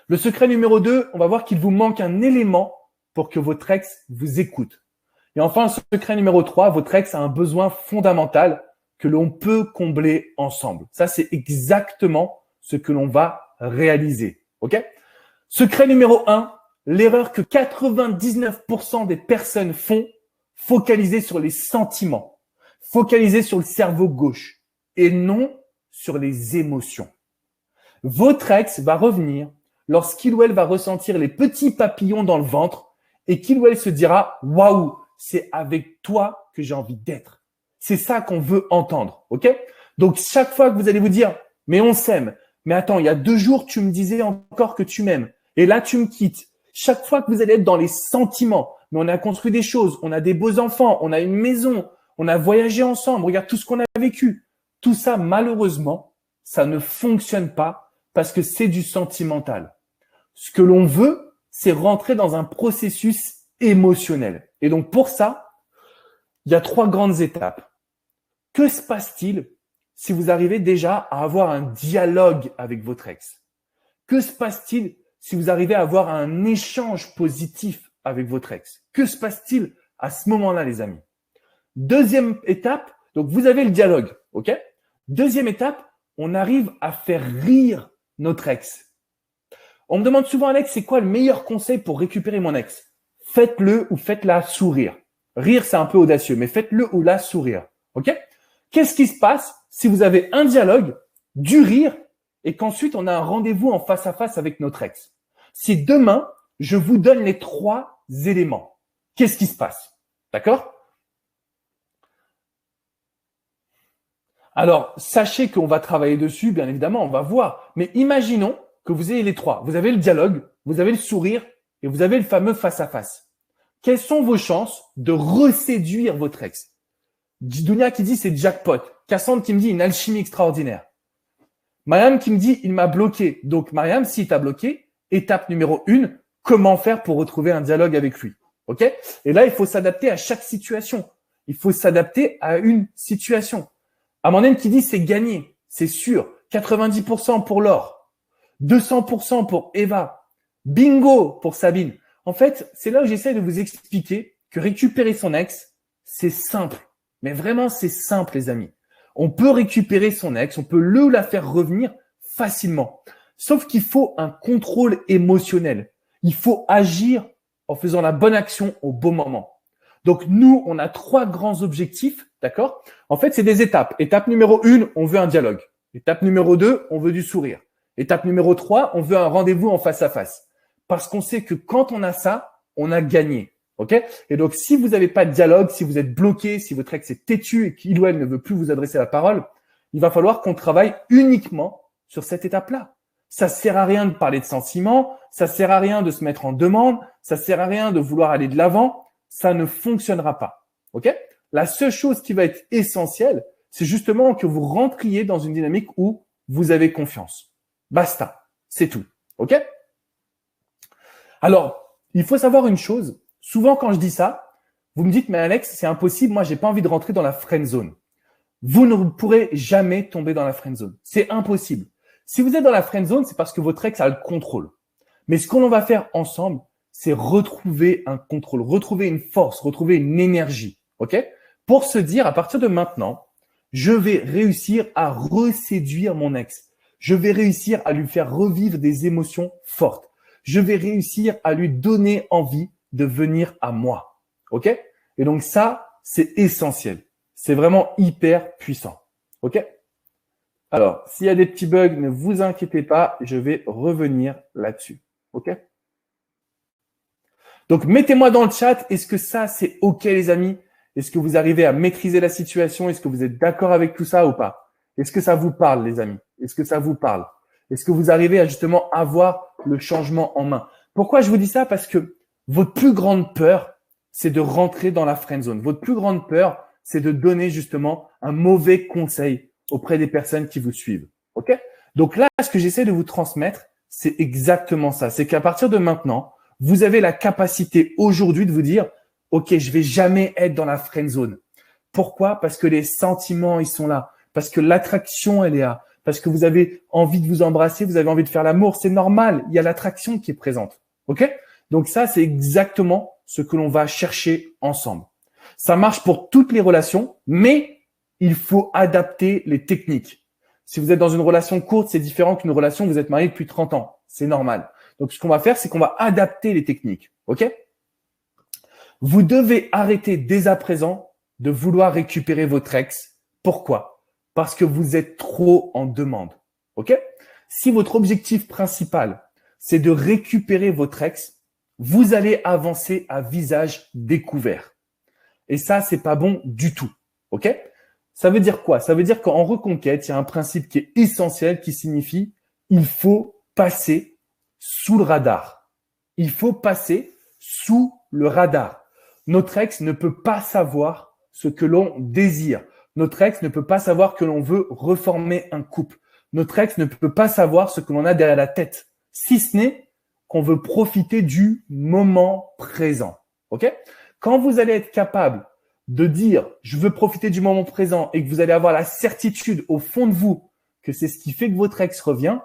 Le secret numéro 2, on va voir qu'il vous manque un élément pour que votre ex vous écoute. Et enfin, le secret numéro 3, votre ex a un besoin fondamental que l'on peut combler ensemble. Ça, c'est exactement ce que l'on va réaliser. OK? Secret numéro 1, l'erreur que 99% des personnes font, focaliser sur les sentiments, focaliser sur le cerveau gauche et non sur les émotions. Votre ex va revenir lorsqu'il ou elle va ressentir les petits papillons dans le ventre et qu'il ou elle se dira « Waouh, c'est avec toi que j'ai envie d'être ». C'est ça qu'on veut entendre, ok? Donc, chaque fois que vous allez vous dire « Mais on s'aime, mais attends, il y a 2 jours, tu me disais encore que tu m'aimes et là, tu me quittes ». Chaque fois que vous allez être dans les sentiments, mais on a construit des choses, on a des beaux enfants, on a une maison, on a voyagé ensemble, regarde tout ce qu'on a vécu. Tout ça, malheureusement, ça ne fonctionne pas parce que c'est du sentimental. Ce que l'on veut, c'est rentrer dans un processus émotionnel. Et donc, pour ça, il y a 3 grandes étapes. Que se passe-t-il si vous arrivez déjà à avoir un dialogue avec votre ex? Que se passe-t-il si vous arrivez à avoir un échange positif avec votre ex? Que se passe-t-il à ce moment-là, les amis? Deuxième étape, donc vous avez le dialogue, ok? Deuxième étape, on arrive à faire rire notre ex. On me demande souvent, Alex, c'est quoi le meilleur conseil pour récupérer mon ex? Faites-le ou faites-la sourire. Rire, c'est un peu audacieux, mais faites-le ou la sourire, ok? Qu'est-ce qui se passe si vous avez un dialogue, du rire, et qu'ensuite on a un rendez-vous en face à face avec notre ex? Si demain, je vous donne les 3 éléments, qu'est-ce qui se passe? D'accord? Alors, sachez qu'on va travailler dessus, bien évidemment, on va voir. Mais imaginons que vous ayez les 3. Vous avez le dialogue, vous avez le sourire et vous avez le fameux face-à-face. Quelles sont vos chances de reséduire votre ex? Dunia qui dit c'est jackpot. Cassandre qui me dit une alchimie extraordinaire. Mariam qui me dit il m'a bloqué. Donc Mariam, s'il t'a bloqué, étape numéro 1, comment faire pour retrouver un dialogue avec lui? Ok? Et là, il faut s'adapter à chaque situation. Il faut s'adapter à une situation. Amandine qui dit c'est gagné, c'est sûr. 90% pour Laure, 200% pour Eva, bingo pour Sabine. En fait, c'est là où j'essaie de vous expliquer que récupérer son ex, c'est simple. Mais vraiment, c'est simple, les amis. On peut récupérer son ex, on peut le ou la faire revenir facilement. Sauf qu'il faut un contrôle émotionnel. Il faut agir en faisant la bonne action au bon moment. Donc, nous, on a 3 grands objectifs, d'accord? En fait, c'est des étapes. Étape numéro 1, on veut un dialogue. Étape numéro 2, on veut du sourire. Étape numéro 3, on veut un rendez-vous en face à face. Parce qu'on sait que quand on a ça, on a gagné. OK? Et donc, si vous n'avez pas de dialogue, si vous êtes bloqué, si votre ex est têtu et qu'il ou elle ne veut plus vous adresser la parole, il va falloir qu'on travaille uniquement sur cette étape-là. Ça sert à rien de parler de sentiments, ça sert à rien de se mettre en demande, ça sert à rien de vouloir aller de l'avant. Ça ne fonctionnera pas. OK? La seule chose qui va être essentielle, c'est justement que vous rentriez dans une dynamique où vous avez confiance. Basta. C'est tout. OK? Alors, il faut savoir une chose. Souvent, quand je dis ça, vous me dites, mais Alex, c'est impossible. Moi, j'ai pas envie de rentrer dans la friend zone. Vous ne pourrez jamais tomber dans la friend zone. C'est impossible. Si vous êtes dans la friend zone, c'est parce que votre ex a le contrôle. Mais ce qu'on va faire ensemble, c'est retrouver un contrôle, retrouver une force, retrouver une énergie, ok? Pour se dire, à partir de maintenant, je vais réussir à reséduire mon ex. Je vais réussir à lui faire revivre des émotions fortes. Je vais réussir à lui donner envie de venir à moi, ok? Et donc ça, c'est essentiel. C'est vraiment hyper puissant, ok? Alors, s'il y a des petits bugs, ne vous inquiétez pas, je vais revenir là-dessus. OK? Donc, mettez-moi dans le chat, est-ce que ça, c'est OK, les amis? Est-ce que vous arrivez à maîtriser la situation? Est-ce que vous êtes d'accord avec tout ça ou pas? Est-ce que ça vous parle, les amis? Est-ce que ça vous parle? Est-ce que vous arrivez à justement avoir le changement en main? Pourquoi je vous dis ça? Parce que votre plus grande peur, c'est de rentrer dans la friend zone. Votre plus grande peur, c'est de donner justement un mauvais conseil auprès des personnes qui vous suivent. OK? Donc là, ce que j'essaie de vous transmettre, c'est exactement ça. C'est qu'à partir de maintenant, vous avez la capacité aujourd'hui de vous dire, OK, je vais jamais être dans la friend zone. Pourquoi? Parce que les sentiments, ils sont là. Parce que l'attraction, elle est là. Parce que vous avez envie de vous embrasser, vous avez envie de faire l'amour. C'est normal. Il y a l'attraction qui est présente. OK? Donc ça, c'est exactement ce que l'on va chercher ensemble. Ça marche pour toutes les relations, mais il faut adapter les techniques. Si vous êtes dans une relation courte, c'est différent qu'une relation où vous êtes marié depuis 30 ans. C'est normal. Donc, ce qu'on va faire, c'est qu'on va adapter les techniques. OK? Vous devez arrêter dès à présent de vouloir récupérer votre ex. Pourquoi? Parce que vous êtes trop en demande. OK? Si votre objectif principal, c'est de récupérer votre ex, vous allez avancer à visage découvert. Et ça, c'est pas bon du tout. OK? Ça veut dire quoi? Ça veut dire qu'en reconquête, il y a un principe qui est essentiel qui signifie il faut passer sous le radar. Il faut passer sous le radar. Notre ex ne peut pas savoir ce que l'on désire. Notre ex ne peut pas savoir que l'on veut reformer un couple. Notre ex ne peut pas savoir ce que l'on a derrière la tête, si ce n'est qu'on veut profiter du moment présent. OK? Quand vous allez être capable de dire je veux profiter du moment présent et que vous allez avoir la certitude au fond de vous que c'est ce qui fait que votre ex revient,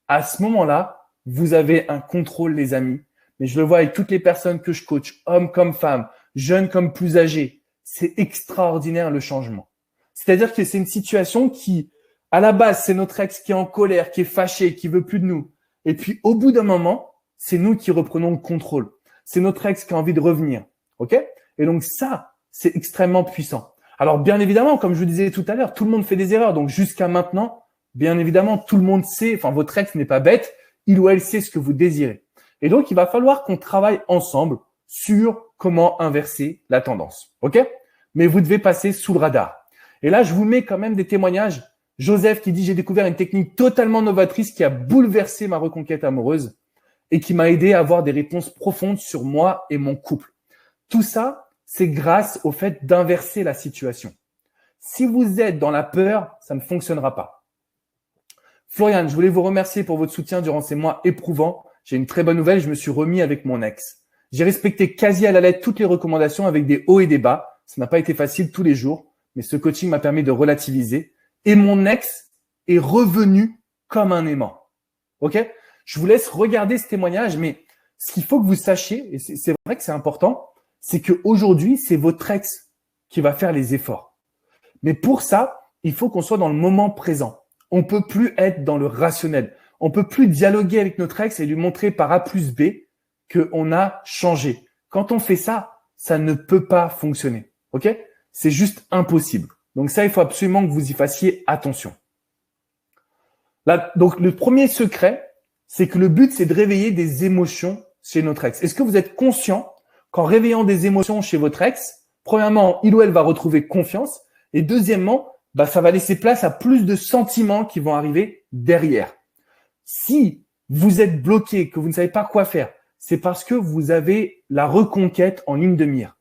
à ce moment-là, vous avez un contrôle, les amis. Mais je le vois avec toutes les personnes que je coach, hommes comme femmes, jeunes comme plus âgés. C'est extraordinaire le changement. C'est-à-dire que c'est une situation qui, à la base, c'est notre ex qui est en colère, qui est fâché, qui veut plus de nous. Et puis, au bout d'un moment, c'est nous qui reprenons le contrôle. C'est notre ex qui a envie de revenir. OK? Et donc ça, c'est extrêmement puissant. Alors, bien évidemment, comme je vous disais tout à l'heure, tout le monde fait des erreurs. Donc, jusqu'à maintenant, bien évidemment, tout le monde sait, enfin, votre ex n'est pas bête, il ou elle sait ce que vous désirez. Et donc, il va falloir qu'on travaille ensemble sur comment inverser la tendance. OK? Mais vous devez passer sous le radar. Et là, je vous mets quand même des témoignages. Joseph qui dit, j'ai découvert une technique totalement novatrice qui a bouleversé ma reconquête amoureuse et qui m'a aidé à avoir des réponses profondes sur moi et mon couple. Tout ça, c'est grâce au fait d'inverser la situation. Si vous êtes dans la peur, ça ne fonctionnera pas. Florian, je voulais vous remercier pour votre soutien durant ces mois éprouvants. J'ai une très bonne nouvelle, je me suis remis avec mon ex. J'ai respecté quasi à la lettre toutes les recommandations avec des hauts et des bas. Ça n'a pas été facile tous les jours, mais ce coaching m'a permis de relativiser. Et mon ex est revenu comme un aimant. OK? Je vous laisse regarder ce témoignage, mais ce qu'il faut que vous sachiez, et c'est vrai que c'est important, c'est qu'aujourd'hui, c'est votre ex qui va faire les efforts. Mais pour ça, il faut qu'on soit dans le moment présent. On peut plus être dans le rationnel. On peut plus dialoguer avec notre ex et lui montrer par A plus B qu'on a changé. Quand on fait ça, ça ne peut pas fonctionner. OK? C'est juste impossible. Donc ça, il faut absolument que vous y fassiez attention. Là, donc le premier secret, c'est que le but, c'est de réveiller des émotions chez notre ex. Est-ce que vous êtes conscient qu'en réveillant des émotions chez votre ex, premièrement, il ou elle va retrouver confiance et deuxièmement, ça va laisser place à plus de sentiments qui vont arriver derrière. Si vous êtes bloqué, que vous ne savez pas quoi faire, c'est parce que vous avez la reconquête en ligne de mire.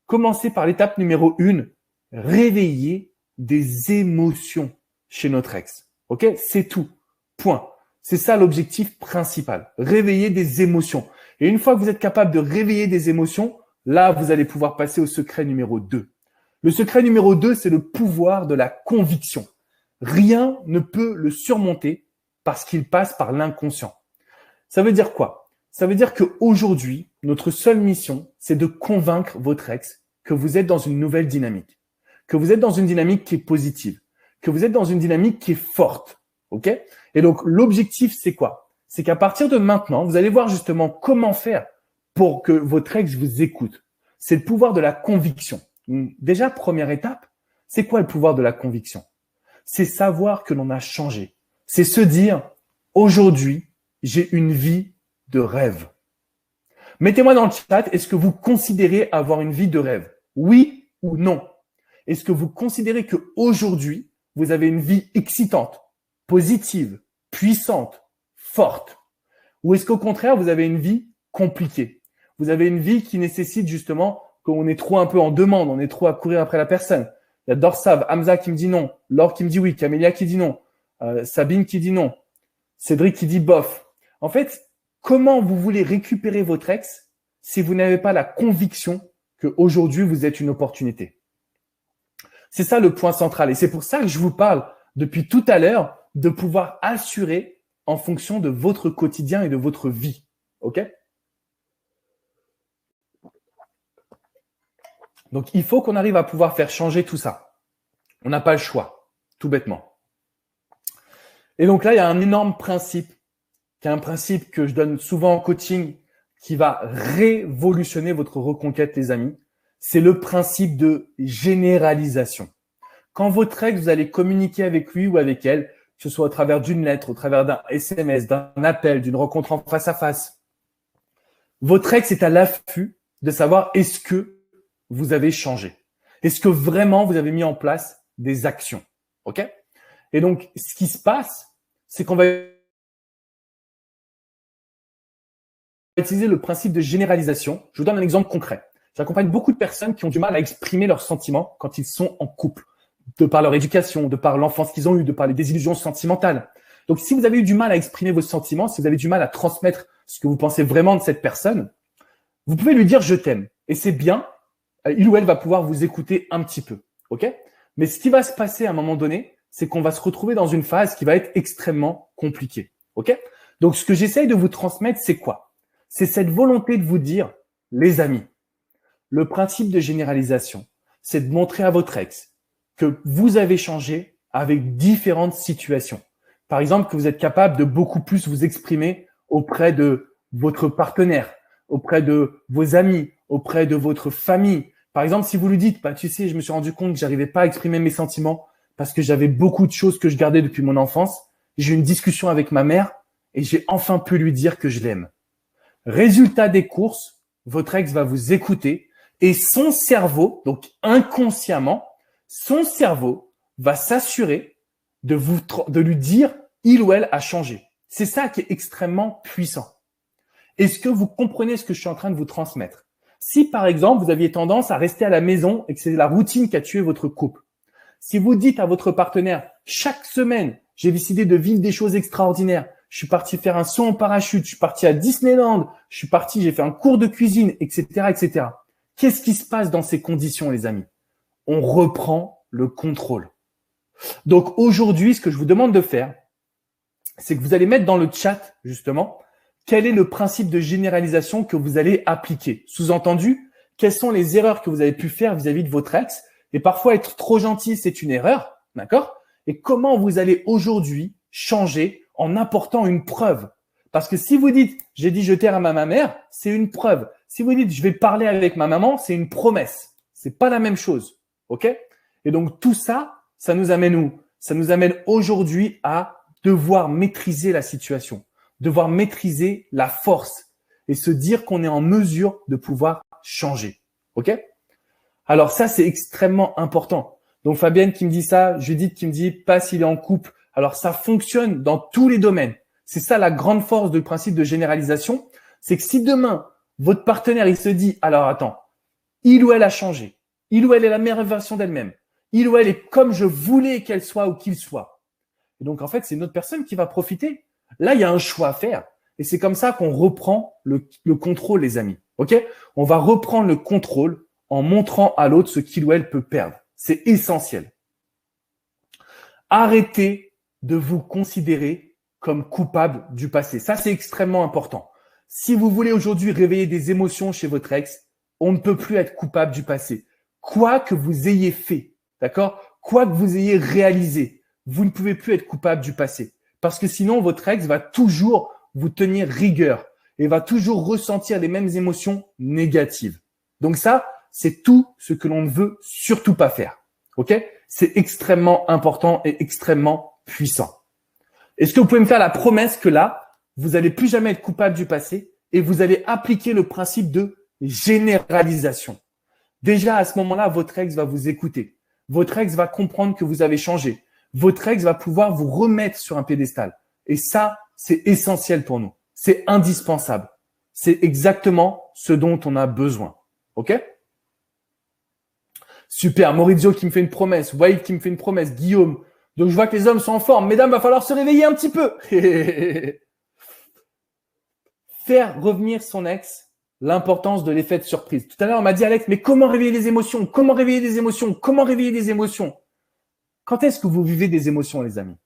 Commencez par l'étape numéro 1, réveiller des émotions chez notre ex. OK? C'est tout. Point. C'est ça l'objectif principal. Réveiller des émotions. Et une fois que vous êtes capable de réveiller des émotions, là, vous allez pouvoir passer au secret numéro 2. Le secret numéro 2, c'est le pouvoir de la conviction. Rien ne peut le surmonter parce qu'il passe par l'inconscient. Ça veut dire quoi? Ça veut dire qu'aujourd'hui, notre seule mission, c'est de convaincre votre ex que vous êtes dans une nouvelle dynamique, que vous êtes dans une dynamique qui est positive, que vous êtes dans une dynamique qui est forte. OK? Et donc, l'objectif, c'est quoi? C'est qu'à partir de maintenant, vous allez voir justement comment faire pour que votre ex vous écoute. C'est le pouvoir de la conviction. Déjà, première étape, c'est quoi le pouvoir de la conviction? c'est savoir que l'on a changé. C'est se dire, aujourd'hui, j'ai une vie de rêve. Mettez-moi dans le chat, est-ce que vous considérez avoir une vie de rêve? Oui ou non? Est-ce que vous considérez qu'aujourd'hui, vous avez une vie excitante, positive, puissante, forte? Ou est-ce qu'au contraire, vous avez une vie compliquée? Vous avez une vie qui nécessite justement qu'on est trop un peu en demande, on est trop à courir après la personne. Il y a Dorsav, Hamza qui me dit non, Laure qui me dit oui, Camélia qui dit non, Sabine qui dit non, Cédric qui dit bof. En fait, comment vous voulez récupérer votre ex si vous n'avez pas la conviction qu'aujourd'hui, vous êtes une opportunité? C'est ça le point central. Et c'est pour ça que je vous parle depuis tout à l'heure de pouvoir assurer en fonction de votre quotidien et de votre vie. OK? Donc, il faut qu'on arrive à pouvoir faire changer tout ça. On n'a pas le choix, tout bêtement. Et donc là, il y a un énorme principe, qui est un principe que je donne souvent en coaching, qui va révolutionner votre reconquête, les amis. C'est le principe de généralisation. Quand votre ex, vous allez communiquer avec lui ou avec elle, que ce soit au travers d'une lettre, au travers d'un SMS, d'un appel, d'une rencontre en face à face, votre ex est à l'affût de savoir est-ce que vous avez changé? Est-ce que vraiment vous avez mis en place des actions? OK? Et donc, ce qui se passe, c'est qu'on va utiliser le principe de généralisation. Je vous donne un exemple concret. J'accompagne beaucoup de personnes qui ont du mal à exprimer leurs sentiments quand ils sont en couple, de par leur éducation, de par l'enfance qu'ils ont eue, de par les désillusions sentimentales. Donc, si vous avez eu du mal à exprimer vos sentiments, si vous avez du mal à transmettre ce que vous pensez vraiment de cette personne, vous pouvez lui dire « je t'aime ». Et c'est bien, il ou elle va pouvoir vous écouter un petit peu. OK? Mais ce qui va se passer à un moment donné, c'est qu'on va se retrouver dans une phase qui va être extrêmement compliquée. OK? Donc, ce que j'essaye de vous transmettre, c'est quoi? C'est cette volonté de vous dire, les amis, le principe de généralisation, c'est de montrer à votre ex que vous avez changé avec différentes situations. Par exemple, que vous êtes capable de beaucoup plus vous exprimer auprès de votre partenaire, auprès de vos amis, auprès de votre famille. Par exemple, si vous lui dites, tu sais, je me suis rendu compte que j'arrivais pas à exprimer mes sentiments parce que j'avais beaucoup de choses que je gardais depuis mon enfance. J'ai eu une discussion avec ma mère et j'ai enfin pu lui dire que je l'aime. Résultat des courses, votre ex va vous écouter et son cerveau, donc inconsciemment, son cerveau va s'assurer de lui dire il ou elle a changé. C'est ça qui est extrêmement puissant. Est-ce que vous comprenez ce que je suis en train de vous transmettre? Si, par exemple, vous aviez tendance à rester à la maison et que c'est la routine qui a tué votre couple, si vous dites à votre partenaire, chaque semaine, j'ai décidé de vivre des choses extraordinaires, je suis parti faire un saut en parachute, je suis parti à Disneyland, j'ai fait un cours de cuisine, etc., etc. Qu'est-ce qui se passe dans ces conditions, les amis? On reprend le contrôle. Donc, aujourd'hui, ce que je vous demande de faire, c'est que vous allez mettre dans le chat, justement, quel est le principe de généralisation que vous allez appliquer? Sous-entendu, quelles sont les erreurs que vous avez pu faire vis-à-vis de votre ex? Et parfois, être trop gentil, c'est une erreur, d'accord? Et comment vous allez aujourd'hui changer en apportant une preuve? Parce que si vous dites « j'ai dit je t'aime à ma mère », c'est une preuve. Si vous dites « je vais parler avec ma maman », c'est une promesse. C'est pas la même chose, ok? Et donc, tout ça, ça nous amène où? Ça nous amène aujourd'hui à devoir maîtriser la situation, devoir maîtriser la force et se dire qu'on est en mesure de pouvoir changer. OK? Alors ça, c'est extrêmement important. Donc Fabienne qui me dit ça, Judith qui me dit pas s'il est en couple. Alors ça fonctionne dans tous les domaines. C'est ça la grande force du principe de généralisation. C'est que si demain, votre partenaire, il se dit, alors attends, il ou elle a changé. Il ou elle est la meilleure version d'elle-même. Il ou elle est comme je voulais qu'elle soit ou qu'il soit. Et donc, en fait, c'est une autre personne qui va profiter. Là, il y a un choix à faire. Et c'est comme ça qu'on reprend le contrôle, les amis. OK? On va reprendre le contrôle en montrant à l'autre ce qu'il ou elle peut perdre. C'est essentiel. Arrêtez de vous considérer comme coupable du passé. Ça, c'est extrêmement important. Si vous voulez aujourd'hui réveiller des émotions chez votre ex, on ne peut plus être coupable du passé. Quoi que vous ayez fait, d'accord? Quoi que vous ayez réalisé, vous ne pouvez plus être coupable du passé. Parce que sinon, votre ex va toujours vous tenir rigueur et va toujours ressentir les mêmes émotions négatives. Donc ça, c'est tout ce que l'on ne veut surtout pas faire. OK? C'est extrêmement important et extrêmement puissant. Est-ce que vous pouvez me faire la promesse que là, vous n'allez plus jamais être coupable du passé et vous allez appliquer le principe de généralisation? Déjà, à ce moment-là, votre ex va vous écouter. Votre ex va comprendre que vous avez changé. Votre ex va pouvoir vous remettre sur un piédestal. Et ça, c'est essentiel pour nous. C'est indispensable. C'est exactement ce dont on a besoin. OK? Super. Maurizio qui me fait une promesse. Wade qui me fait une promesse. Guillaume. Donc, je vois que les hommes sont en forme. Mesdames, va falloir se réveiller un petit peu. Faire revenir son ex, l'importance de l'effet de surprise. Tout à l'heure, on m'a dit, Alex, mais comment réveiller les émotions? Comment réveiller les émotions? Comment réveiller les émotions? Quand est-ce que vous vivez des émotions, les amis?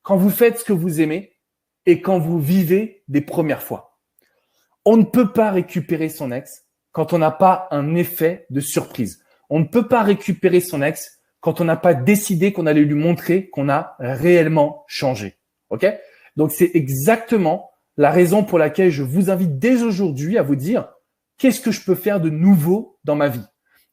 Quand vous faites ce que vous aimez et quand vous vivez des premières fois. On ne peut pas récupérer son ex quand on n'a pas un effet de surprise. On ne peut pas récupérer son ex quand on n'a pas décidé qu'on allait lui montrer qu'on a réellement changé. OK? Donc, c'est exactement la raison pour laquelle je vous invite dès aujourd'hui à vous dire qu'est-ce que je peux faire de nouveau dans ma vie?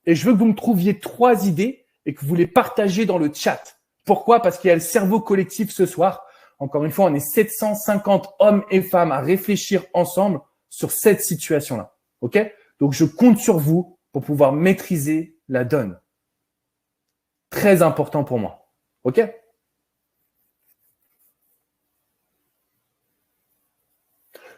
Et je veux que vous me trouviez 3 idées et que vous les partagez dans le chat. Pourquoi? Parce qu'il y a le cerveau collectif ce soir. Encore une fois, on est 750 hommes et femmes à réfléchir ensemble sur cette situation-là. OK? Donc, je compte sur vous pour pouvoir maîtriser la donne. Très important pour moi. OK?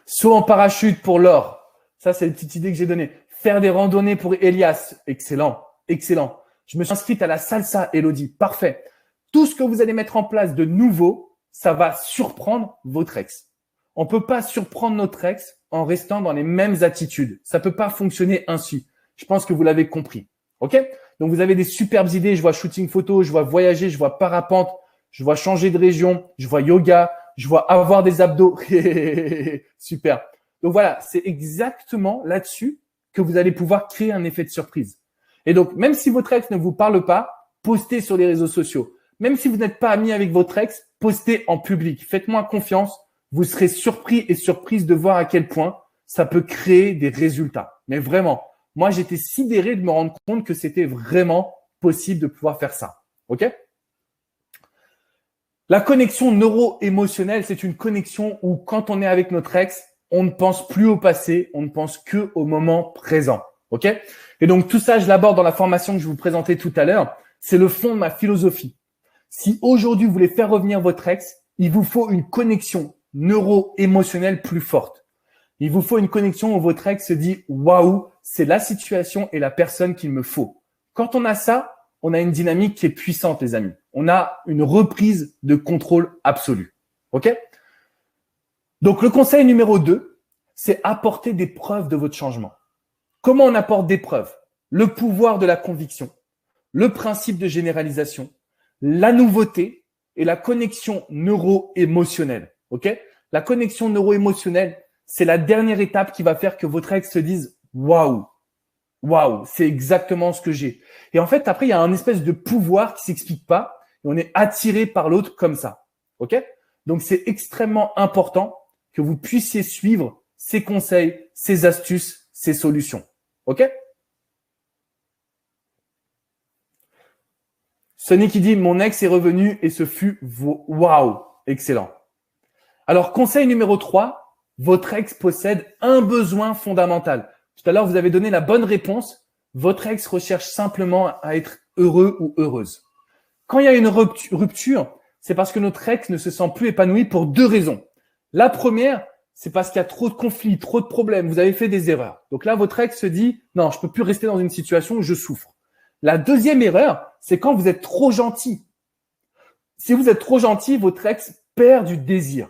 Saut en parachute pour Laure. Ça, c'est une petite idée que j'ai donnée. Faire des randonnées pour Elias. Excellent. Excellent. Je me suis inscrite à la salsa, Elodie. Parfait. Tout ce que vous allez mettre en place de nouveau, ça va surprendre votre ex. On ne peut pas surprendre notre ex en restant dans les mêmes attitudes. Ça ne peut pas fonctionner ainsi. Je pense que vous l'avez compris. OK? Donc, vous avez des superbes idées. Je vois shooting photo, je vois voyager, je vois parapente, je vois changer de région, je vois yoga, je vois avoir des abdos. Super. Donc, voilà, c'est exactement là-dessus que vous allez pouvoir créer un effet de surprise. Et donc, même si votre ex ne vous parle pas, postez sur les réseaux sociaux. Même si vous n'êtes pas ami avec votre ex, postez en public. Faites-moi confiance. Vous serez surpris et surprise de voir à quel point ça peut créer des résultats. Mais vraiment, moi, j'étais sidéré de me rendre compte que c'était vraiment possible de pouvoir faire ça. OK? La connexion neuro-émotionnelle, c'est une connexion où quand on est avec notre ex, on ne pense plus au passé, on ne pense que au moment présent. OK? Et donc, tout ça, je l'aborde dans la formation que je vous présentais tout à l'heure. C'est le fond de ma philosophie. Si aujourd'hui, vous voulez faire revenir votre ex, il vous faut une connexion neuro-émotionnelle plus forte. Il vous faut une connexion où votre ex se dit « Waouh, c'est la situation et la personne qu'il me faut ». Quand on a ça, on a une dynamique qui est puissante, les amis. On a une reprise de contrôle absolu. OK? Donc, le conseil numéro 2, c'est apporter des preuves de votre changement. Comment on apporte des preuves? Le pouvoir de la conviction, le principe de généralisation, la nouveauté et la connexion neuro-émotionnelle. OK? La connexion neuro-émotionnelle, c'est la dernière étape qui va faire que votre ex se dise « Waouh, waouh, c'est exactement ce que j'ai ». Et en fait, après, il y a un espèce de pouvoir qui s'explique pas et on est attiré par l'autre comme ça. OK? Donc, c'est extrêmement important que vous puissiez suivre ces conseils, ces astuces, ces solutions. OK? Sonny qui dit « Mon ex est revenu et ce fut waouh, excellent ». Alors, conseil numéro 3, votre ex possède un besoin fondamental. Tout à l'heure, vous avez donné la bonne réponse. Votre ex recherche simplement à être heureux ou heureuse. Quand il y a une rupture, c'est parce que notre ex ne se sent plus épanoui pour 2 raisons. La première, c'est parce qu'il y a trop de conflits, trop de problèmes. Vous avez fait des erreurs. Donc là, votre ex se dit « Non, je peux plus rester dans une situation où je souffre ». La deuxième erreur, c'est quand vous êtes trop gentil. Si vous êtes trop gentil, votre ex perd du désir.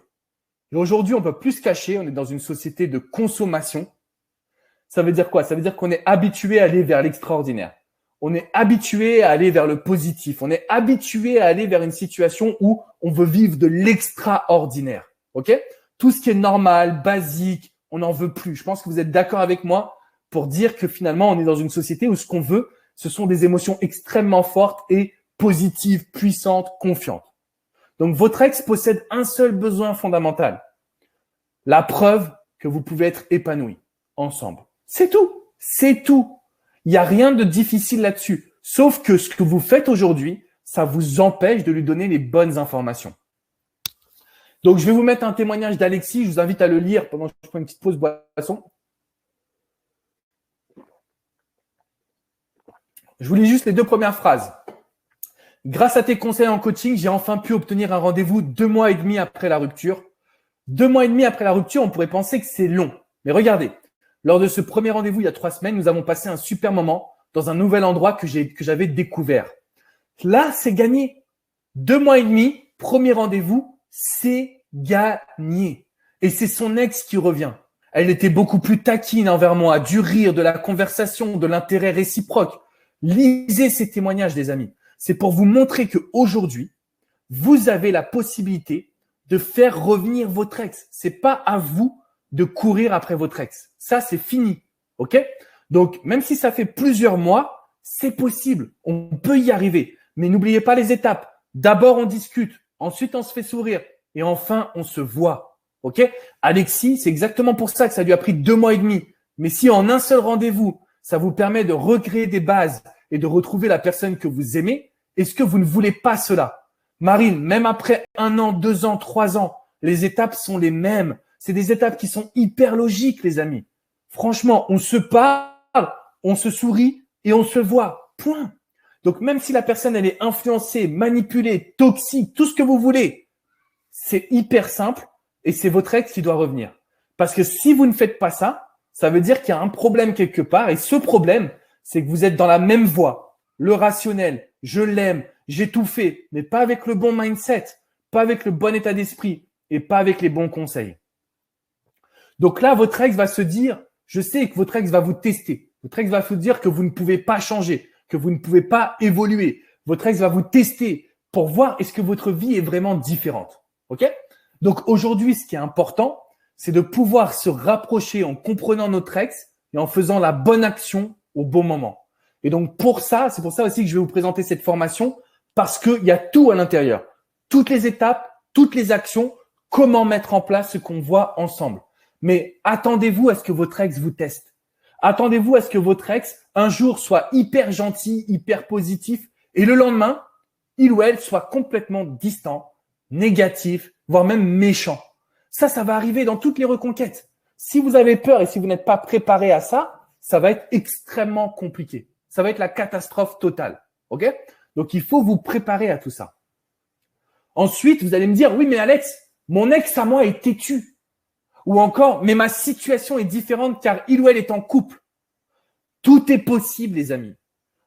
Et aujourd'hui, on peut plus se cacher. On est dans une société de consommation. Ça veut dire quoi? Ça veut dire qu'on est habitué à aller vers l'extraordinaire. On est habitué à aller vers le positif. On est habitué à aller vers une situation où on veut vivre de l'extraordinaire. OK? Tout ce qui est normal, basique, on n'en veut plus. Je pense que vous êtes d'accord avec moi pour dire que finalement, on est dans une société où ce qu'on veut, ce sont des émotions extrêmement fortes et positives, puissantes, confiantes. Donc, votre ex possède un seul besoin fondamental. La preuve que vous pouvez être épanoui ensemble. C'est tout. C'est tout. Il n'y a rien de difficile là-dessus. Sauf que ce que vous faites aujourd'hui, ça vous empêche de lui donner les bonnes informations. Donc, je vais vous mettre un témoignage d'Alexis. Je vous invite à le lire pendant que je prends une petite pause boisson. Je vous lis juste les 2 premières phrases. Grâce à tes conseils en coaching, j'ai enfin pu obtenir un rendez-vous 2 mois et demi après la rupture. 2 mois et demi après la rupture, on pourrait penser que c'est long. Mais regardez, lors de ce premier rendez-vous il y a 3 semaines, nous avons passé un super moment dans un nouvel endroit que j'avais découvert. Là, c'est gagné. 2 mois et demi, premier rendez-vous, c'est gagné. Et c'est son ex qui revient. Elle était beaucoup plus taquine envers moi, du rire, de la conversation, de l'intérêt réciproque. Lisez ces témoignages, les amis. C'est pour vous montrer qu'aujourd'hui, vous avez la possibilité de faire revenir votre ex. C'est pas à vous de courir après votre ex. Ça, c'est fini. OK? Donc, même si ça fait plusieurs mois, c'est possible. On peut y arriver. Mais n'oubliez pas les étapes. D'abord, on discute. Ensuite, on se fait sourire. Et enfin, on se voit. OK? Alexis, c'est exactement pour ça que ça lui a pris 2 mois et demi. Mais si en un seul rendez-vous, ça vous permet de recréer des bases et de retrouver la personne que vous aimez, est-ce que vous ne voulez pas cela? Marine, même après 1 an, 2 ans, 3 ans, les étapes sont les mêmes. C'est des étapes qui sont hyper logiques, les amis. Franchement, on se parle, on se sourit et on se voit. Point. Donc, même si la personne, elle est influencée, manipulée, toxique, tout ce que vous voulez, c'est hyper simple et c'est votre ex qui doit revenir. Parce que si vous ne faites pas ça, ça veut dire qu'il y a un problème quelque part et ce problème, c'est que vous êtes dans la même voie. Le rationnel, je l'aime, j'ai tout fait, mais pas avec le bon mindset, pas avec le bon état d'esprit et pas avec les bons conseils. Donc là, votre ex va se dire, je sais que votre ex va vous tester. Votre ex va vous dire que vous ne pouvez pas changer, que vous ne pouvez pas évoluer. Votre ex va vous tester pour voir est-ce que votre vie est vraiment différente. OK? Donc aujourd'hui, ce qui est important, c'est de pouvoir se rapprocher en comprenant notre ex et en faisant la bonne action au bon moment. Et donc pour ça, c'est pour ça aussi que je vais vous présenter cette formation parce qu'il y a tout à l'intérieur. Toutes les étapes, toutes les actions, comment mettre en place ce qu'on voit ensemble. Mais attendez-vous à ce que votre ex vous teste. Attendez-vous à ce que votre ex, un jour, soit hyper gentil, hyper positif et le lendemain, il ou elle soit complètement distant, négatif, voire même méchant. Ça va arriver dans toutes les reconquêtes. Si vous avez peur et si vous n'êtes pas préparé à ça, ça va être extrêmement compliqué. Ça va être la catastrophe totale. OK? Donc, il faut vous préparer à tout ça. Ensuite, vous allez me dire, oui, mais Alex, mon ex à moi est têtu. Ou encore, mais ma situation est différente car il ou elle est en couple. Tout est possible, les amis.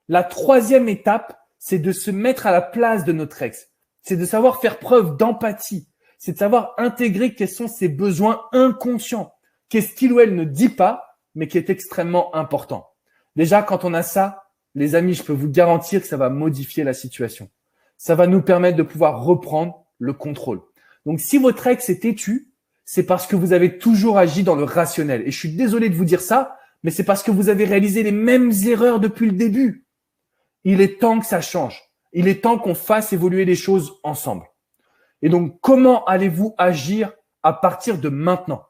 La 3e étape, c'est de se mettre à la place de notre ex. C'est de savoir faire preuve d'empathie. C'est de savoir intégrer quels sont ses besoins inconscients. Qu'est-ce qu'il ou elle ne dit pas, mais qui est extrêmement important. Déjà, quand on a ça, les amis, je peux vous garantir que ça va modifier la situation. Ça va nous permettre de pouvoir reprendre le contrôle. Donc, si votre ex est têtu, c'est parce que vous avez toujours agi dans le rationnel. Et je suis désolé de vous dire ça, mais c'est parce que vous avez réalisé les mêmes erreurs depuis le début. Il est temps que ça change. Il est temps qu'on fasse évoluer les choses ensemble. Et donc, comment allez-vous agir à partir de maintenant?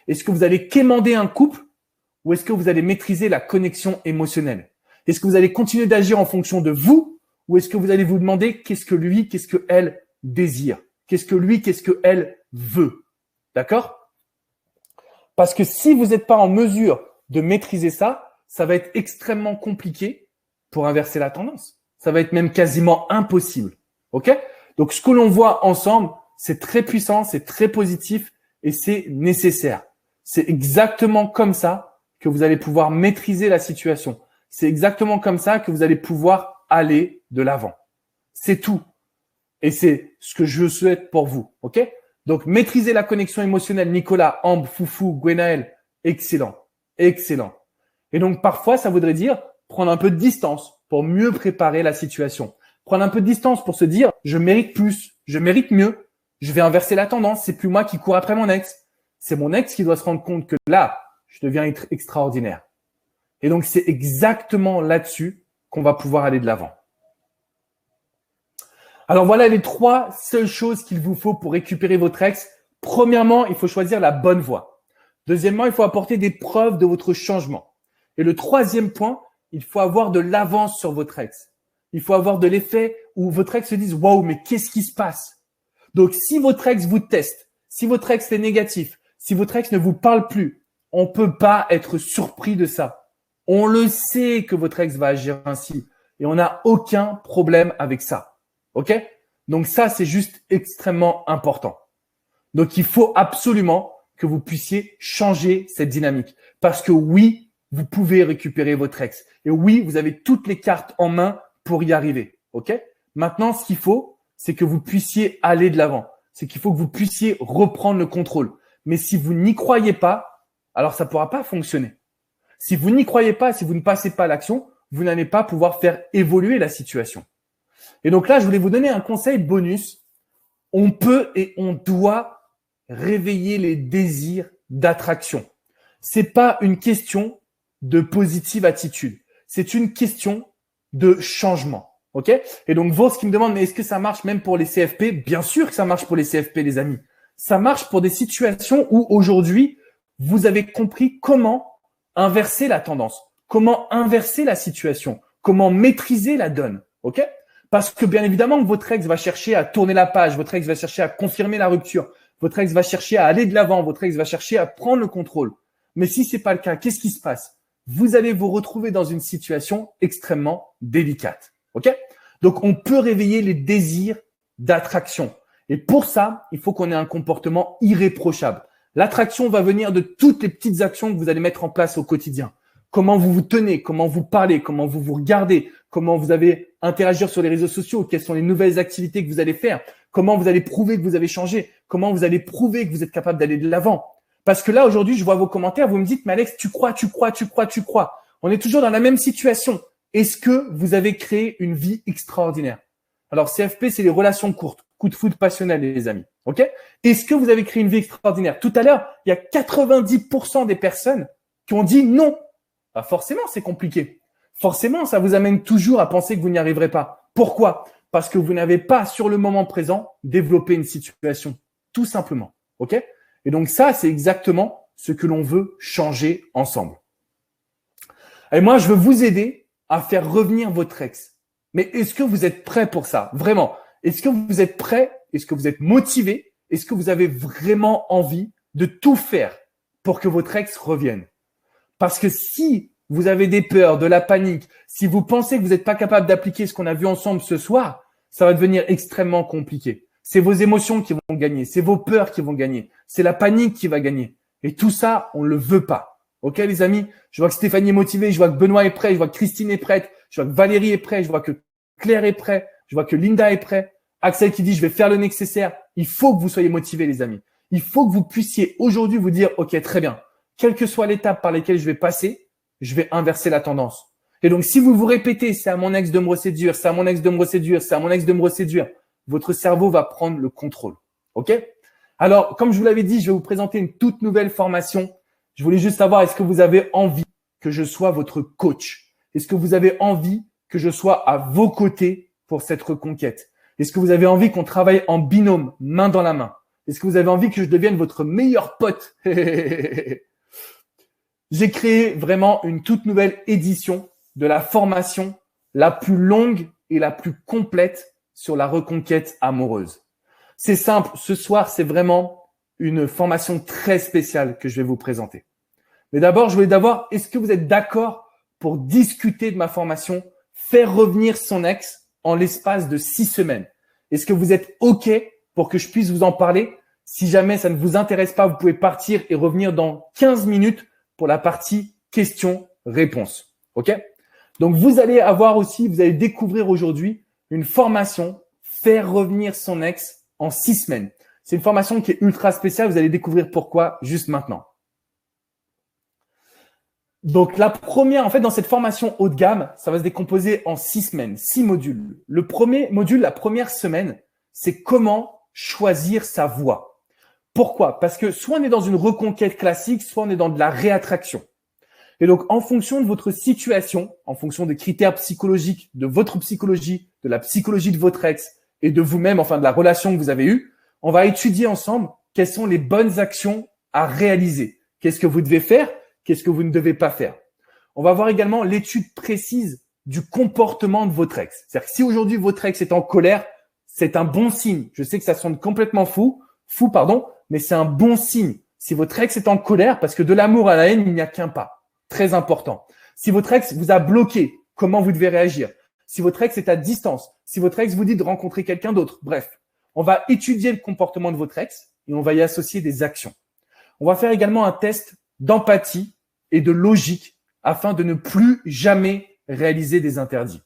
Est-ce que vous allez quémander un couple ou est-ce que vous allez maîtriser la connexion émotionnelle? Est-ce que vous allez continuer d'agir en fonction de vous ou est-ce que vous allez vous demander qu'est-ce que lui, qu'est-ce que elle désire? Qu'est-ce que lui, qu'est-ce que elle veut? D'accord? Parce que si vous n'êtes pas en mesure de maîtriser ça, ça va être extrêmement compliqué pour inverser la tendance. Ça va être même quasiment impossible. OK? Donc, ce que l'on voit ensemble, c'est très puissant, c'est très positif et c'est nécessaire. C'est exactement comme ça que vous allez pouvoir maîtriser la situation. C'est exactement comme ça que vous allez pouvoir aller de l'avant. C'est tout. Et c'est ce que je souhaite pour vous. OK? Donc, maîtriser la connexion émotionnelle. Nicolas, Ambre, Foufou, Gwenaël, excellent. Excellent. Et donc, parfois, ça voudrait dire prendre un peu de distance pour mieux préparer la situation. Prendre un peu de distance pour se dire, je mérite plus, je mérite mieux, je vais inverser la tendance. C'est plus moi qui cours après mon ex. C'est mon ex qui doit se rendre compte que là, je deviens extraordinaire. Et donc, c'est exactement là-dessus qu'on va pouvoir aller de l'avant. Alors, voilà les 3 seules choses qu'il vous faut pour récupérer votre ex. Premièrement, il faut choisir la bonne voie. Deuxièmement, il faut apporter des preuves de votre changement. Et le 3e point, il faut avoir de l'avance sur votre ex. Il faut avoir de l'effet où votre ex se dise « Waouh, mais qu'est-ce qui se passe ?» Donc, si votre ex vous teste, si votre ex est négatif, si votre ex ne vous parle plus, on ne peut pas être surpris de ça. On le sait que votre ex va agir ainsi et on n'a aucun problème avec ça. OK? Donc ça, c'est juste extrêmement important. Donc, il faut absolument que vous puissiez changer cette dynamique. Parce que oui, vous pouvez récupérer votre ex. Et oui, vous avez toutes les cartes en main pour y arriver. OK? Maintenant, ce qu'il faut, c'est que vous puissiez aller de l'avant. C'est qu'il faut que vous puissiez reprendre le contrôle. Mais si vous n'y croyez pas, alors ça ne pourra pas fonctionner. Si vous n'y croyez pas, si vous ne passez pas à l'action, vous n'allez pas pouvoir faire évoluer la situation. Et donc là, je voulais vous donner un conseil bonus. On peut et on doit réveiller les désirs d'attraction. C'est pas une question de positive attitude. C'est une question de changement. OK? Et donc, Vos qui me demande, mais est-ce que ça marche même pour les CFP? Bien sûr que ça marche pour les CFP, les amis. Ça marche pour des situations où aujourd'hui, vous avez compris comment inverser la tendance, comment inverser la situation, comment maîtriser la donne. OK? Parce que bien évidemment, votre ex va chercher à tourner la page, votre ex va chercher à confirmer la rupture, votre ex va chercher à aller de l'avant, votre ex va chercher à prendre le contrôle. Mais si c'est pas le cas, qu'est-ce qui se passe? Vous allez vous retrouver dans une situation extrêmement délicate. OK? Donc, on peut réveiller les désirs d'attraction. Et pour ça, il faut qu'on ait un comportement irréprochable. L'attraction va venir de toutes les petites actions que vous allez mettre en place au quotidien. Comment vous vous tenez, comment vous parlez, comment vous vous regardez, comment vous allez interagir sur les réseaux sociaux, quelles sont les nouvelles activités que vous allez faire, comment vous allez prouver que vous avez changé, comment vous allez prouver que vous êtes capable d'aller de l'avant. Parce que là, aujourd'hui, je vois vos commentaires, vous me dites, mais Alex, tu crois. On est toujours dans la même situation. Est-ce que vous avez créé une vie extraordinaire? Alors, CFP, c'est les relations courtes, coup de foudre passionnel, les amis. OK? Est-ce que vous avez créé une vie extraordinaire? Tout à l'heure, il y a 90% des personnes qui ont dit non. Bah forcément, c'est compliqué. Forcément, ça vous amène toujours à penser que vous n'y arriverez pas. Pourquoi? Parce que vous n'avez pas, sur le moment présent, développé une situation. Tout simplement. OK? Et donc ça, c'est exactement ce que l'on veut changer ensemble. Et moi, je veux vous aider à faire revenir votre ex. Mais est-ce que vous êtes prêt pour ça? Vraiment? Est-ce que vous êtes prêt? Est-ce que vous êtes motivé? Est-ce que vous avez vraiment envie de tout faire pour que votre ex revienne? Parce que si vous avez des peurs, de la panique, si vous pensez que vous n'êtes pas capable d'appliquer ce qu'on a vu ensemble ce soir, ça va devenir extrêmement compliqué. C'est vos émotions qui vont gagner, c'est vos peurs qui vont gagner, c'est la panique qui va gagner. Et tout ça, on ne le veut pas. OK, les amis? Je vois que Stéphanie est motivée, je vois que Benoît est prêt, je vois que Christine est prête, je vois que Valérie est prête, je vois que Claire est prête, je vois que Linda est prête. Axel qui dit, je vais faire le nécessaire. Il faut que vous soyez motivés, les amis. Il faut que vous puissiez aujourd'hui vous dire, OK, très bien. Quelle que soit l'étape par laquelle je vais passer, je vais inverser la tendance. Et donc, si vous vous répétez, c'est à mon ex de me reséduire, c'est à mon ex de me reséduire, c'est à mon ex de me reséduire, votre cerveau va prendre le contrôle. OK? Alors, comme je vous l'avais dit, je vais vous présenter une toute nouvelle formation. Je voulais juste savoir, est-ce que vous avez envie que je sois votre coach? Est-ce que vous avez envie que je sois à vos côtés pour cette reconquête? Est-ce que vous avez envie qu'on travaille en binôme, main dans la main? Est-ce que vous avez envie que je devienne votre meilleur pote? J'ai créé vraiment une toute nouvelle édition de la formation la plus longue et la plus complète sur la reconquête amoureuse. C'est simple, ce soir, c'est vraiment une formation très spéciale que je vais vous présenter. Mais d'abord, je voulais d'abord, est-ce que vous êtes d'accord pour discuter de ma formation, faire revenir son ex en l'espace de 6 semaines? Est-ce que vous êtes OK pour que je puisse vous en parler? Si jamais ça ne vous intéresse pas, vous pouvez partir et revenir dans 15 minutes pour la partie questions-réponses. OK? Donc, vous allez avoir aussi, vous allez découvrir aujourd'hui une formation faire revenir son ex en 6 semaines. C'est une formation qui est ultra spéciale. Vous allez découvrir pourquoi juste maintenant. Donc, la première, en fait, dans cette formation haut de gamme, ça va se décomposer en 6 semaines, 6 modules. Le premier module, la première semaine, c'est comment choisir sa voie. Pourquoi? Parce que soit on est dans une reconquête classique, soit on est dans de la réattraction. Et donc, en fonction de votre situation, en fonction des critères psychologiques, de votre psychologie, de la psychologie de votre ex et de vous-même, enfin de la relation que vous avez eue, on va étudier ensemble quelles sont les bonnes actions à réaliser. Qu'est-ce que vous devez faire? Qu'est-ce que vous ne devez pas faire? On va voir également l'étude précise du comportement de votre ex. C'est-à-dire que si aujourd'hui votre ex est en colère, c'est un bon signe. Je sais que ça sonne complètement fou, mais c'est un bon signe. Si votre ex est en colère, parce que de l'amour à la haine, il n'y a qu'un pas. Très important. Si votre ex vous a bloqué, comment vous devez réagir? Si votre ex est à distance, si votre ex vous dit de rencontrer quelqu'un d'autre, bref, on va étudier le comportement de votre ex et on va y associer des actions. On va faire également un test d'empathie et de logique afin de ne plus jamais réaliser des interdits.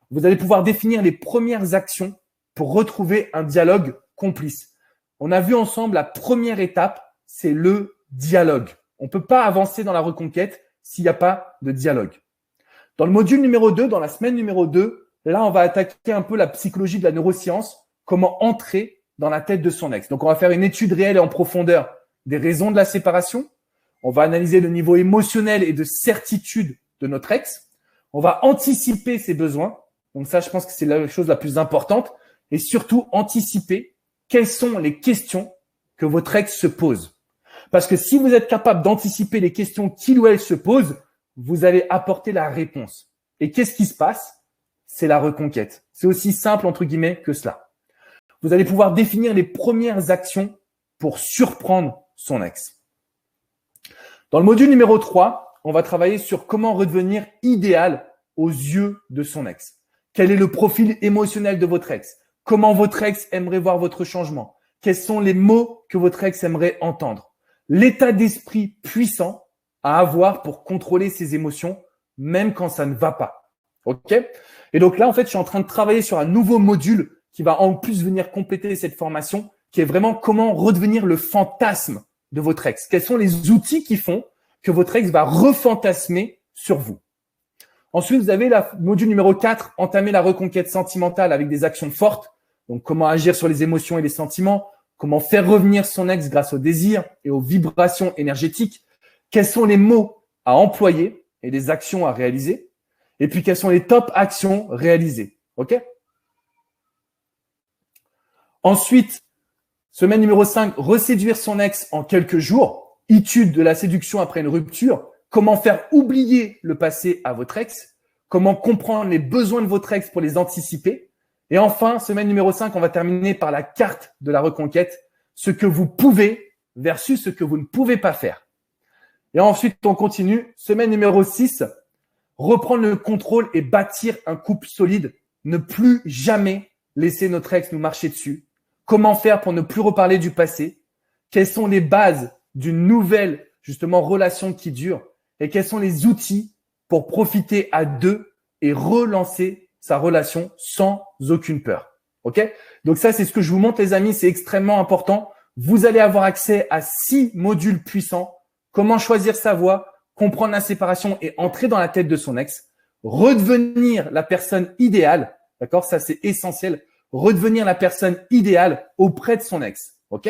Vous allez pouvoir définir les premières actions pour retrouver un dialogue complice. On a vu ensemble la première étape, c'est le dialogue. On ne peut pas avancer dans la reconquête s'il n'y a pas de dialogue. Dans le module numéro 2, dans la semaine numéro 2, là, on va attaquer un peu la psychologie de la neuroscience, comment entrer dans la tête de son ex. Donc, on va faire une étude réelle et en profondeur des raisons de la séparation. On va analyser le niveau émotionnel et de certitude de notre ex. On va anticiper ses besoins. Donc ça, je pense que c'est la chose la plus importante. Et surtout, anticiper quelles sont les questions que votre ex se pose. Parce que si vous êtes capable d'anticiper les questions qu'il ou elle se pose, vous allez apporter la réponse. Et qu'est-ce qui se passe? C'est la reconquête. C'est aussi simple, entre guillemets, que cela. Vous allez pouvoir définir les premières actions pour surprendre son ex. Dans le module numéro 3, on va travailler sur comment redevenir idéal aux yeux de son ex. Quel est le profil émotionnel de votre ex? Comment votre ex aimerait voir votre changement? Quels sont les mots que votre ex aimerait entendre? L'état d'esprit puissant à avoir pour contrôler ses émotions, même quand ça ne va pas. OK? Et donc là, en fait, je suis en train de travailler sur un nouveau module qui va en plus venir compléter cette formation, qui est vraiment comment redevenir le fantasme de votre ex. Quels sont les outils qui font que votre ex va refantasmer sur vous? Ensuite, vous avez le module numéro 4, entamer la reconquête sentimentale avec des actions fortes. Donc, comment agir sur les émotions et les sentiments, comment faire revenir son ex grâce au désir et aux vibrations énergétiques, quels sont les mots à employer et les actions à réaliser, et puis quelles sont les top actions réalisées. OK? Ensuite, semaine numéro 5, reséduire son ex en quelques jours, étude de la séduction après une rupture, comment faire oublier le passé à votre ex, comment comprendre les besoins de votre ex pour les anticiper. Et enfin, semaine numéro 5, on va terminer par la carte de la reconquête, ce que vous pouvez versus ce que vous ne pouvez pas faire. Et ensuite, on continue. Semaine numéro 6, reprendre le contrôle et bâtir un couple solide. Ne plus jamais laisser notre ex nous marcher dessus. Comment faire pour ne plus reparler du passé? Quelles sont les bases d'une nouvelle, justement, relation qui dure? Et quels sont les outils pour profiter à deux et relancer sa relation sans aucune peur? OK? Donc ça, c'est ce que je vous montre, les amis. C'est extrêmement important. Vous allez avoir accès à 6 modules puissants. Comment choisir sa voie, comprendre la séparation et entrer dans la tête de son ex. Redevenir la personne idéale. D'accord? Ça, c'est essentiel. Redevenir la personne idéale auprès de son ex. OK?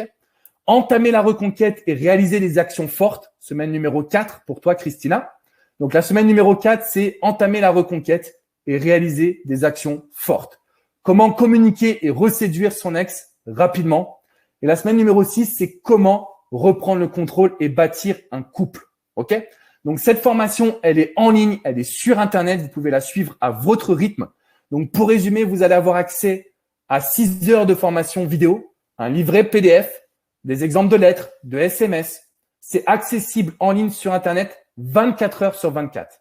Entamer la reconquête et réaliser des actions fortes. Semaine numéro 4 pour toi, Christina. Donc, la semaine numéro 4, c'est entamer la reconquête et réaliser des actions fortes. Comment communiquer et reséduire son ex rapidement. Et la semaine numéro 6, c'est comment reprendre le contrôle et bâtir un couple. OK? Donc, cette formation, elle est en ligne, elle est sur Internet. Vous pouvez la suivre à votre rythme. Donc, pour résumer, vous allez avoir accès à 6 heures de formation vidéo, un livret PDF, des exemples de lettres, de SMS. C'est accessible en ligne sur Internet 24 heures sur 24.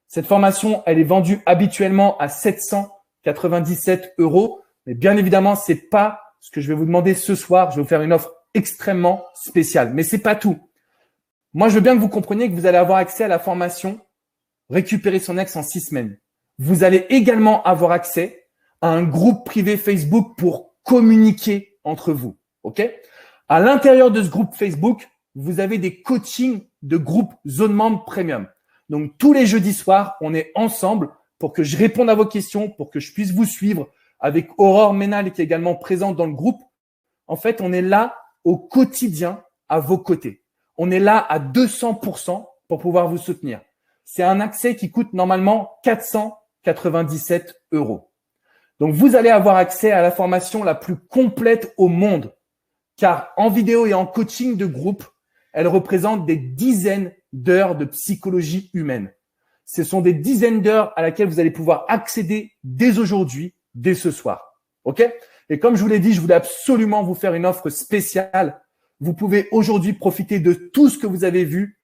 Cette formation, elle est vendue habituellement à 797 €. Mais bien évidemment, c'est pas ce que je vais vous demander ce soir. Je vais vous faire une offre extrêmement spéciale. Mais c'est pas tout. Moi, je veux bien que vous compreniez que vous allez avoir accès à la formation Récupérer son ex en 6 semaines. Vous allez également avoir accès à un groupe privé Facebook pour communiquer entre vous. OK? À l'intérieur de ce groupe Facebook, vous avez des coachings de groupe zone membre premium. Donc, tous les jeudis soirs, on est ensemble pour que je réponde à vos questions, pour que je puisse vous suivre avec Aurore Ménal qui est également présente dans le groupe. En fait, on est là au quotidien à vos côtés. On est là à 200% pour pouvoir vous soutenir. C'est un accès qui coûte normalement 497 €. Donc, vous allez avoir accès à la formation la plus complète au monde, car en vidéo et en coaching de groupe, elle représente des dizaines d'heures de psychologie humaine. Ce sont des dizaines d'heures à laquelle vous allez pouvoir accéder dès aujourd'hui, dès ce soir. OK? Et comme je vous l'ai dit, je voulais absolument vous faire une offre spéciale. Vous pouvez aujourd'hui profiter de tout ce que vous avez vu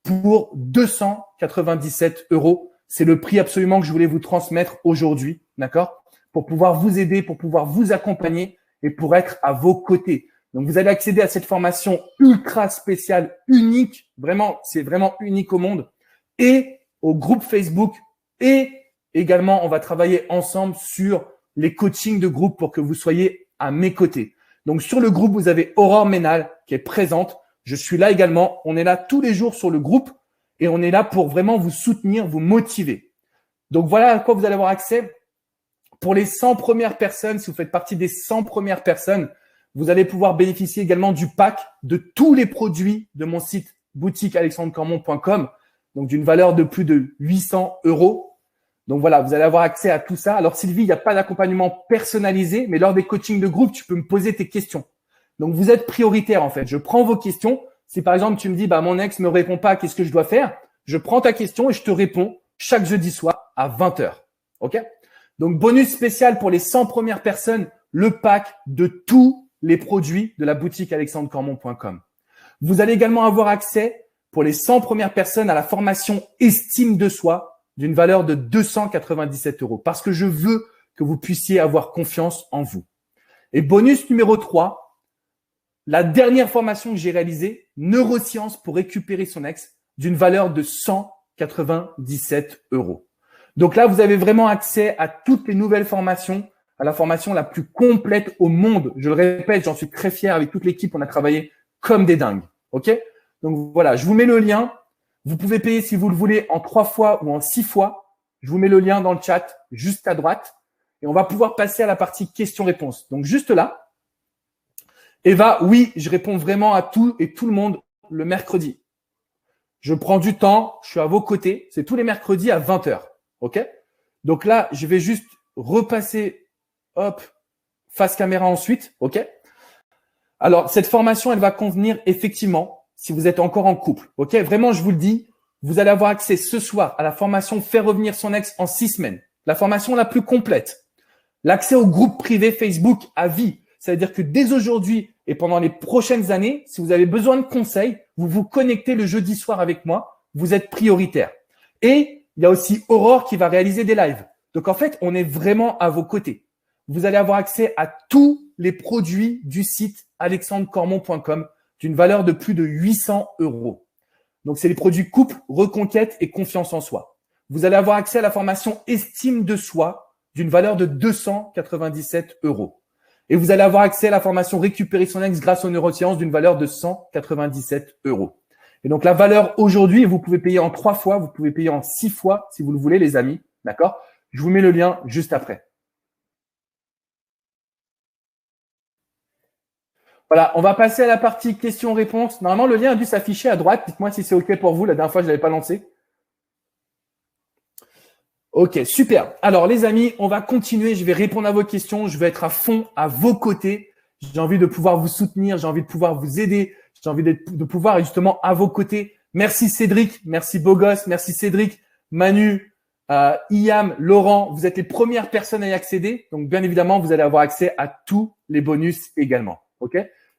pour 297 €. C'est le prix absolument que je voulais vous transmettre aujourd'hui, d'accord? Pour pouvoir vous aider, pour pouvoir vous accompagner et pour être à vos côtés. Donc, vous allez accéder à cette formation ultra spéciale, unique. Vraiment, c'est vraiment unique au monde. Et au groupe Facebook. Et également, on va travailler ensemble sur les coachings de groupe pour que vous soyez à mes côtés. Donc, sur le groupe, vous avez Aurore Ménal qui est présente. Je suis là également. On est là tous les jours sur le groupe et on est là pour vraiment vous soutenir, vous motiver. Donc, voilà à quoi vous allez avoir accès. Pour les 100 premières personnes, si vous faites partie des 100 premières personnes, vous allez pouvoir bénéficier également du pack de tous les produits de mon site boutiquealexandrecormon.com, donc d'une valeur de plus de 800 €. Donc voilà, vous allez avoir accès à tout ça. Alors Sylvie, il n'y a pas d'accompagnement personnalisé, mais lors des coachings de groupe, tu peux me poser tes questions. Donc vous êtes prioritaire en fait. Je prends vos questions. Si par exemple tu me dis, mon ex me répond pas, qu'est-ce que je dois faire? Je prends ta question et je te réponds chaque jeudi soir à 20 h. OK? Donc bonus spécial pour les 100 premières personnes, le pack de tous les produits de la boutique alexandrecormon.com. Vous allez également avoir accès pour les 100 premières personnes à la formation Estime de soi d'une valeur de 297 € parce que je veux que vous puissiez avoir confiance en vous. Et bonus numéro 3, la dernière formation que j'ai réalisée, Neurosciences pour récupérer son ex, d'une valeur de 197 €. Donc là, vous avez vraiment accès à toutes les nouvelles formations, à la formation la plus complète au monde. Je le répète, j'en suis très fier. Avec toute l'équipe, on a travaillé comme des dingues. OK? Donc voilà, je vous mets le lien. Vous pouvez payer si vous le voulez en 3 fois ou en 6 fois. Je vous mets le lien dans le chat juste à droite. Et on va pouvoir passer à la partie questions-réponses. Donc juste là. Eva, oui, je réponds vraiment à tout et tout le monde le mercredi. Je prends du temps, je suis à vos côtés. C'est tous les mercredis à 20 h. OK? Donc là, je vais juste repasser, face caméra ensuite. OK? Alors, cette formation, elle va convenir effectivement si vous êtes encore en couple. OK? Vraiment, je vous le dis, vous allez avoir accès ce soir à la formation Faire revenir son ex en 6 semaines. La formation la plus complète. L'accès au groupe privé Facebook à vie. Ça veut dire que dès aujourd'hui et pendant les prochaines années, si vous avez besoin de conseils, vous vous connectez le jeudi soir avec moi. Vous êtes prioritaire. Et il y a aussi Aurore qui va réaliser des lives. Donc, en fait, on est vraiment à vos côtés. Vous allez avoir accès à tous les produits du site alexandrecormon.com d'une valeur de plus de 800 €. Donc, c'est les produits couple, reconquête et confiance en soi. Vous allez avoir accès à la formation Estime de soi d'une valeur de 297 €. Et vous allez avoir accès à la formation Récupérer son ex grâce aux neurosciences d'une valeur de 197 €. Et donc, la valeur aujourd'hui, vous pouvez payer en 3 fois, vous pouvez payer en 6 fois si vous le voulez, les amis. D'accord? Je vous mets le lien juste après. Voilà, on va passer à la partie questions-réponses. Normalement, le lien a dû s'afficher à droite. Dites-moi si c'est OK pour vous. La dernière fois, je ne l'avais pas lancé. OK, super. Alors, les amis, on va continuer. Je vais répondre à vos questions. Je vais être à fond à vos côtés. J'ai envie de pouvoir vous soutenir. J'ai envie de pouvoir vous aider. J'ai envie de pouvoir être justement à vos côtés. Merci Cédric. Merci Bogos. Merci Cédric. Manu, Iam, Laurent. Vous êtes les premières personnes à y accéder. Donc, bien évidemment, vous allez avoir accès à tous les bonus également. OK?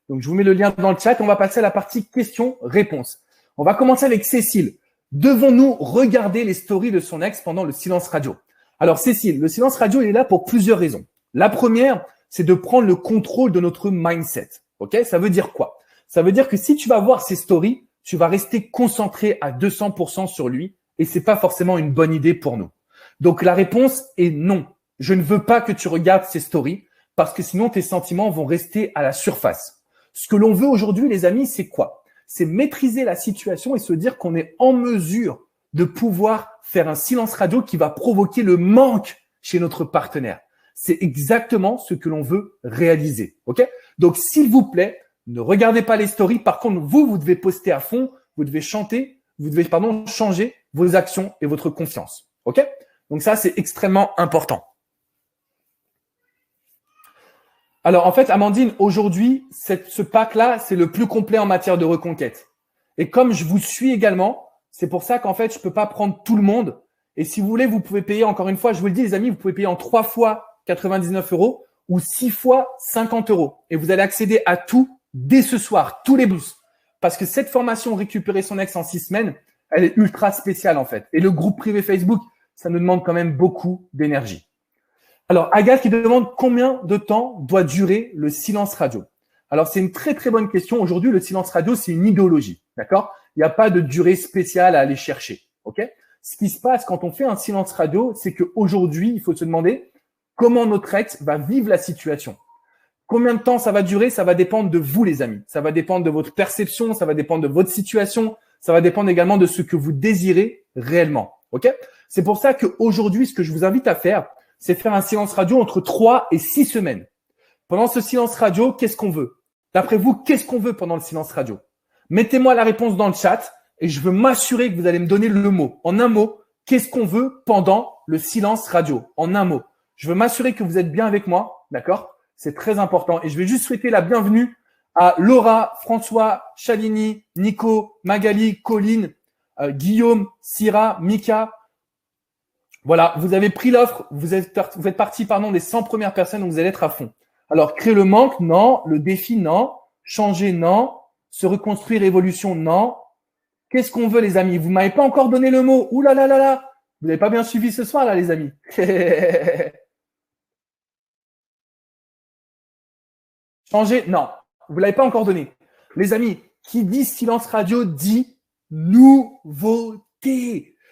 Donc, je vous mets le lien dans le chat. On va passer à la partie questions-réponses. On va commencer avec Cécile. Devons-nous regarder les stories de son ex pendant le silence radio? Alors, Cécile, le silence radio, il est là pour plusieurs raisons. La première, c'est de prendre le contrôle de notre mindset. OK? Ça veut dire quoi? Ça veut dire que si tu vas voir ses stories, tu vas rester concentré à 200% sur lui et c'est pas forcément une bonne idée pour nous. Donc, la réponse est non. Je ne veux pas que tu regardes ses stories parce que sinon, tes sentiments vont rester à la surface. Ce que l'on veut aujourd'hui, les amis, c'est quoi? C'est maîtriser la situation et se dire qu'on est en mesure de pouvoir faire un silence radio qui va provoquer le manque chez notre partenaire. C'est exactement ce que l'on veut réaliser. OK? Donc, s'il vous plaît, ne regardez pas les stories. Par contre, vous devez poster à fond, vous devez chanter, vous devez, changer vos actions et votre confiance. OK? Donc, ça, c'est extrêmement important. Alors, en fait, Amandine, aujourd'hui, ce pack-là, c'est le plus complet en matière de reconquête. Et comme je vous suis également, c'est pour ça qu'en fait, je peux pas prendre tout le monde. Et si vous voulez, vous pouvez payer, encore une fois, je vous le dis les amis, vous pouvez payer en 3 fois 99 € ou 6 fois 50 €. Et vous allez accéder à tout dès ce soir, tous les boosts. Parce que cette formation Récupérer son ex en 6 semaines, elle est ultra spéciale en fait. Et le groupe privé Facebook, ça nous demande quand même beaucoup d'énergie. Alors, Agathe qui demande combien de temps doit durer le silence radio. Alors, c'est une très très bonne question. Aujourd'hui, le silence radio, c'est une idéologie. D'accord? Il n'y a pas de durée spéciale à aller chercher. OK? Ce qui se passe quand on fait un silence radio, c'est qu'aujourd'hui, il faut se demander comment notre ex va vivre la situation. Combien de temps ça va durer? Ça va dépendre de vous, les amis. Ça va dépendre de votre perception, ça va dépendre de votre situation, ça va dépendre également de ce que vous désirez réellement. OK? C'est pour ça qu'aujourd'hui, ce que je vous invite à faire, c'est faire un silence radio entre 3 et 6 semaines. Pendant ce silence radio, qu'est-ce qu'on veut? D'après vous, qu'est-ce qu'on veut pendant le silence radio? Mettez-moi la réponse dans le chat et je veux m'assurer que vous allez me donner le mot. En un mot, qu'est-ce qu'on veut pendant le silence radio? En un mot. Je veux m'assurer que vous êtes bien avec moi, d'accord? C'est très important. Et je vais juste souhaiter la bienvenue à Laura, François, Chalini, Nico, Magali, Colline, Guillaume, Syrah, Mika. Voilà, vous avez pris l'offre, vous êtes parti des 100 premières personnes, donc vous allez être à fond. Alors, créer le manque, non. Le défi, non. Changer, non. Se reconstruire, évolution, non. Qu'est-ce qu'on veut, les amis? Vous m'avez pas encore donné le mot. Ouh là là là là. Vous n'avez pas bien suivi ce soir, là, les amis. Changer, non. Vous l'avez pas encore donné. Les amis, qui dit silence radio dit nouveauté.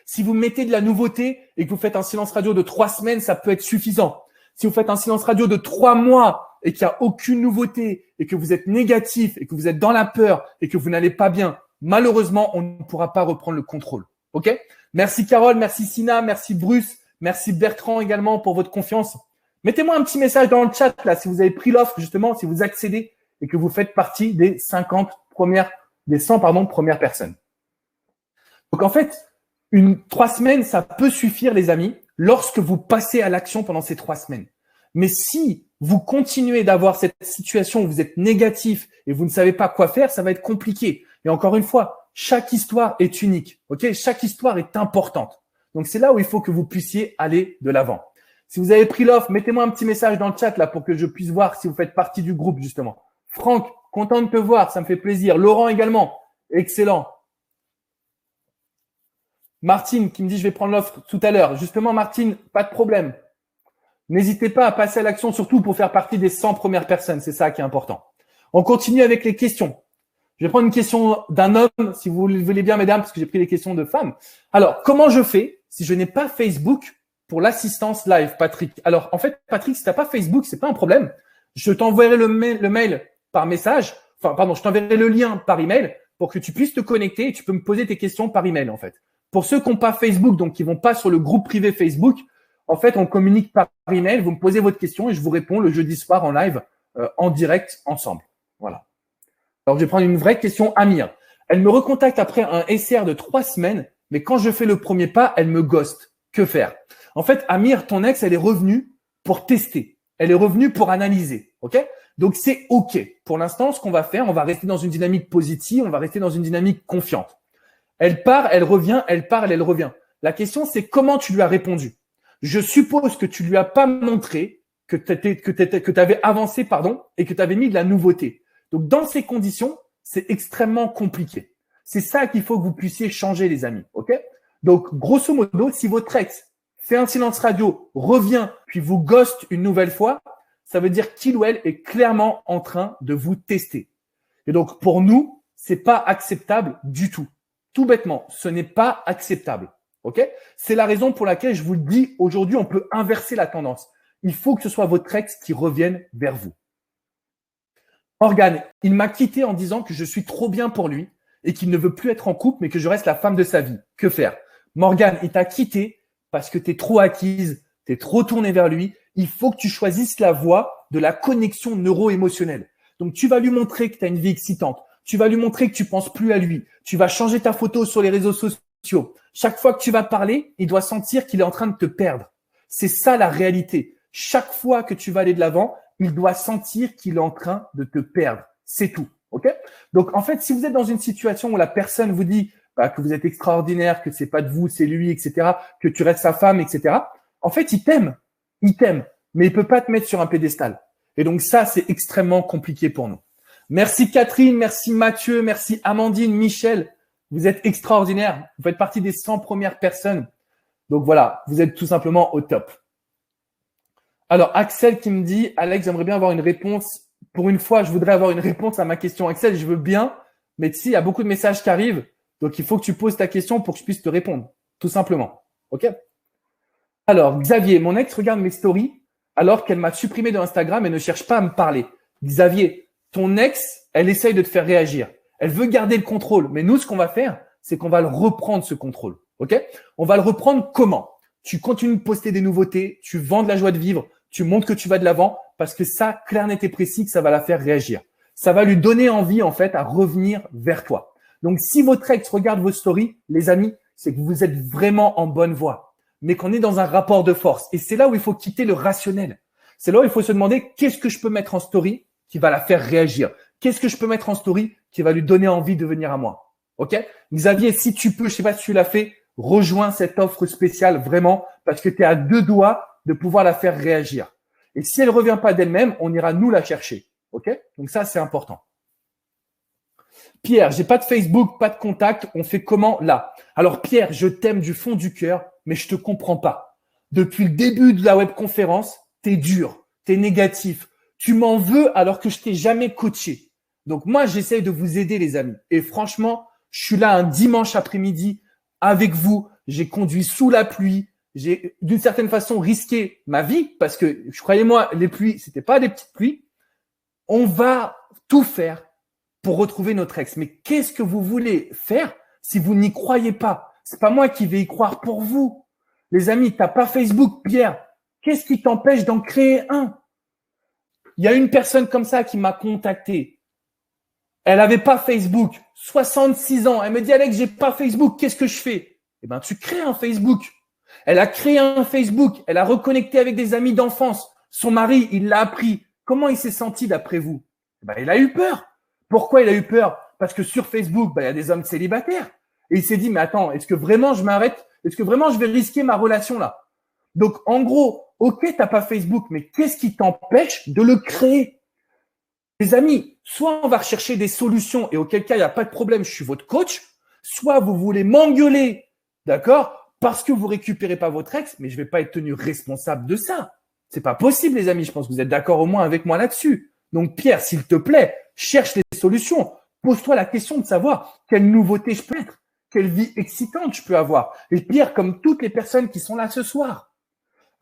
Si vous mettez de la nouveauté et que vous faites un silence radio de 3 semaines, ça peut être suffisant. Si vous faites un silence radio de 3 mois et qu'il n'y a aucune nouveauté et que vous êtes négatif et que vous êtes dans la peur et que vous n'allez pas bien, malheureusement, on ne pourra pas reprendre le contrôle. OK? Merci Carole, merci Sina, merci Bruce, merci Bertrand également pour votre confiance. Mettez-moi un petit message dans le chat là si vous avez pris l'offre justement, si vous accédez et que vous faites partie des 100 premières personnes. Donc en fait, 3 semaines, ça peut suffire les amis lorsque vous passez à l'action pendant ces 3 semaines. Mais si vous continuez d'avoir cette situation où vous êtes négatif et vous ne savez pas quoi faire, ça va être compliqué. Et encore une fois, chaque histoire est unique. Ok? Chaque histoire est importante. Donc c'est là où il faut que vous puissiez aller de l'avant. Si vous avez pris l'offre, mettez-moi un petit message dans le chat là pour que je puisse voir si vous faites partie du groupe justement. Franck, content de te voir, ça me fait plaisir. Laurent également, excellent. Martine qui me dit je vais prendre l'offre tout à l'heure. Justement Martine, pas de problème. N'hésitez pas à passer à l'action, surtout pour faire partie des 100 premières personnes. C'est ça qui est important. On continue avec les questions. Je vais prendre une question d'un homme, si vous le voulez bien, mesdames, parce que j'ai pris les questions de femmes. Alors, comment je fais si je n'ai pas Facebook pour l'assistance live, Patrick? Alors, en fait, Patrick, si tu n'as pas Facebook, c'est pas un problème. Je t'enverrai le mail par message. Enfin, pardon, je t'enverrai le lien par email pour que tu puisses te connecter et tu peux me poser tes questions par email, en fait. Pour ceux qui n'ont pas Facebook, donc qui vont pas sur le groupe privé Facebook, en fait, on communique par email. Vous me posez votre question et je vous réponds le jeudi soir en live, en direct, ensemble. Voilà. Alors, je vais prendre une vraie question. Amir. Elle me recontacte après un SR de 3 semaines, mais quand je fais le premier pas, elle me ghost. Que faire? En fait, Amir, ton ex, elle est revenue pour tester. Elle est revenue pour analyser. OK? Donc, c'est OK. Pour l'instant, ce qu'on va faire, on va rester dans une dynamique positive, on va rester dans une dynamique confiante. Elle part, elle revient, elle part, elle revient. La question, c'est comment tu lui as répondu. Je suppose que tu lui as pas montré que tu avais avancé, et que tu avais mis de la nouveauté. Donc, dans ces conditions, c'est extrêmement compliqué. C'est ça qu'il faut que vous puissiez changer, les amis. OK? Donc, grosso modo, si votre ex fait un silence radio, revient, puis vous ghost une nouvelle fois, ça veut dire qu'il ou elle est clairement en train de vous tester. Et donc, pour nous, c'est pas acceptable du tout. Tout bêtement, ce n'est pas acceptable. OK? C'est la raison pour laquelle je vous le dis aujourd'hui, on peut inverser la tendance. Il faut que ce soit votre ex qui revienne vers vous. Morgane, il m'a quitté en disant que je suis trop bien pour lui et qu'il ne veut plus être en couple, mais que je reste la femme de sa vie. Que faire? Morgane, il t'a quitté parce que tu es trop acquise, tu es trop tournée vers lui. Il faut que tu choisisses la voie de la connexion neuro-émotionnelle. Donc, tu vas lui montrer que tu as une vie excitante. Tu vas lui montrer que tu penses plus à lui. Tu vas changer ta photo sur les réseaux sociaux. Chaque fois que tu vas parler, il doit sentir qu'il est en train de te perdre. C'est ça la réalité. Chaque fois que tu vas aller de l'avant, il doit sentir qu'il est en train de te perdre. C'est tout. OK? Donc, en fait, si vous êtes dans une situation où la personne vous dit bah, que vous êtes extraordinaire, que c'est pas de vous, c'est lui, etc., que tu restes sa femme, etc., en fait, il t'aime, mais il peut pas te mettre sur un pédestal. Et donc ça, c'est extrêmement compliqué pour nous. Merci Catherine, merci Mathieu, merci Amandine, Michel. Vous êtes extraordinaires. Vous faites partie des 100 premières personnes. Donc voilà, vous êtes tout simplement au top. Alors Axel qui me dit, Alex, j'aimerais bien avoir une réponse. Pour une fois, je voudrais avoir une réponse à ma question. Axel, je veux bien, mais tu sais, il y a beaucoup de messages qui arrivent. Donc il faut que tu poses ta question pour que je puisse te répondre. Tout simplement. OK? Alors, Xavier, mon ex regarde mes stories alors qu'elle m'a supprimé de Instagram et ne cherche pas à me parler. Xavier, ton ex, elle essaye de te faire réagir. Elle veut garder le contrôle. Mais nous, ce qu'on va faire, c'est qu'on va le reprendre, ce contrôle. OK? On va le reprendre comment? Tu continues de poster des nouveautés, tu vends de la joie de vivre, tu montres que tu vas de l'avant parce que ça, clair, net et précis, que ça va la faire réagir. Ça va lui donner envie, en fait, à revenir vers toi. Donc, si votre ex regarde vos stories, les amis, c'est que vous êtes vraiment en bonne voie, mais qu'on est dans un rapport de force. Et c'est là où il faut quitter le rationnel. C'est là où il faut se demander qu'est-ce que je peux mettre en story qui va la faire réagir? Qu'est-ce que je peux mettre en story qui va lui donner envie de venir à moi? OK? Xavier, si tu peux, je sais pas si tu l'as fait, rejoins cette offre spéciale vraiment parce que tu es à 2 doigts de pouvoir la faire réagir. Et si elle revient pas d'elle-même, on ira nous la chercher. OK? Donc ça, c'est important. Pierre, j'ai pas de Facebook, pas de contact. On fait comment là? Alors Pierre, je t'aime du fond du cœur, mais je te comprends pas. Depuis le début de la webconférence, t'es dur, t'es négatif. Tu m'en veux alors que je t'ai jamais coaché. Donc moi, j'essaye de vous aider, les amis. Et franchement, je suis là un dimanche après-midi avec vous. J'ai conduit sous la pluie. J'ai d'une certaine façon risqué ma vie parce que, croyez-moi, les pluies, c'était pas des petites pluies. On va tout faire pour retrouver notre ex. Mais qu'est-ce que vous voulez faire si vous n'y croyez pas? C'est pas moi qui vais y croire pour vous. Les amis, t'as pas Facebook, Pierre. Qu'est-ce qui t'empêche d'en créer un? Il y a une personne comme ça qui m'a contacté. Elle avait pas Facebook, 66 ans. Elle me dit, Alex, j'ai pas Facebook, qu'est-ce que je fais? Eh ben, tu crées un Facebook. Elle a créé un Facebook. Elle a reconnecté avec des amis d'enfance. Son mari, il l'a appris. Comment il s'est senti d'après vous? Eh ben, il a eu peur. Pourquoi il a eu peur? Parce que sur Facebook, il y a des hommes célibataires. Et il s'est dit, mais attends, est-ce que vraiment je m'arrête? Est-ce que vraiment je vais risquer ma relation là? Donc, en gros, ok, t'as pas Facebook, mais qu'est-ce qui t'empêche de le créer? Les amis, soit on va rechercher des solutions et auquel cas, il n'y a pas de problème, je suis votre coach, soit vous voulez m'engueuler, d'accord? Parce que vous récupérez pas votre ex, mais je vais pas être tenu responsable de ça. C'est pas possible, les amis. Je pense que vous êtes d'accord au moins avec moi là-dessus. Donc, Pierre, s'il te plaît, cherche les solutions. Pose-toi la question de savoir quelle nouveauté je peux être, quelle vie excitante je peux avoir. Et Pierre, comme toutes les personnes qui sont là ce soir,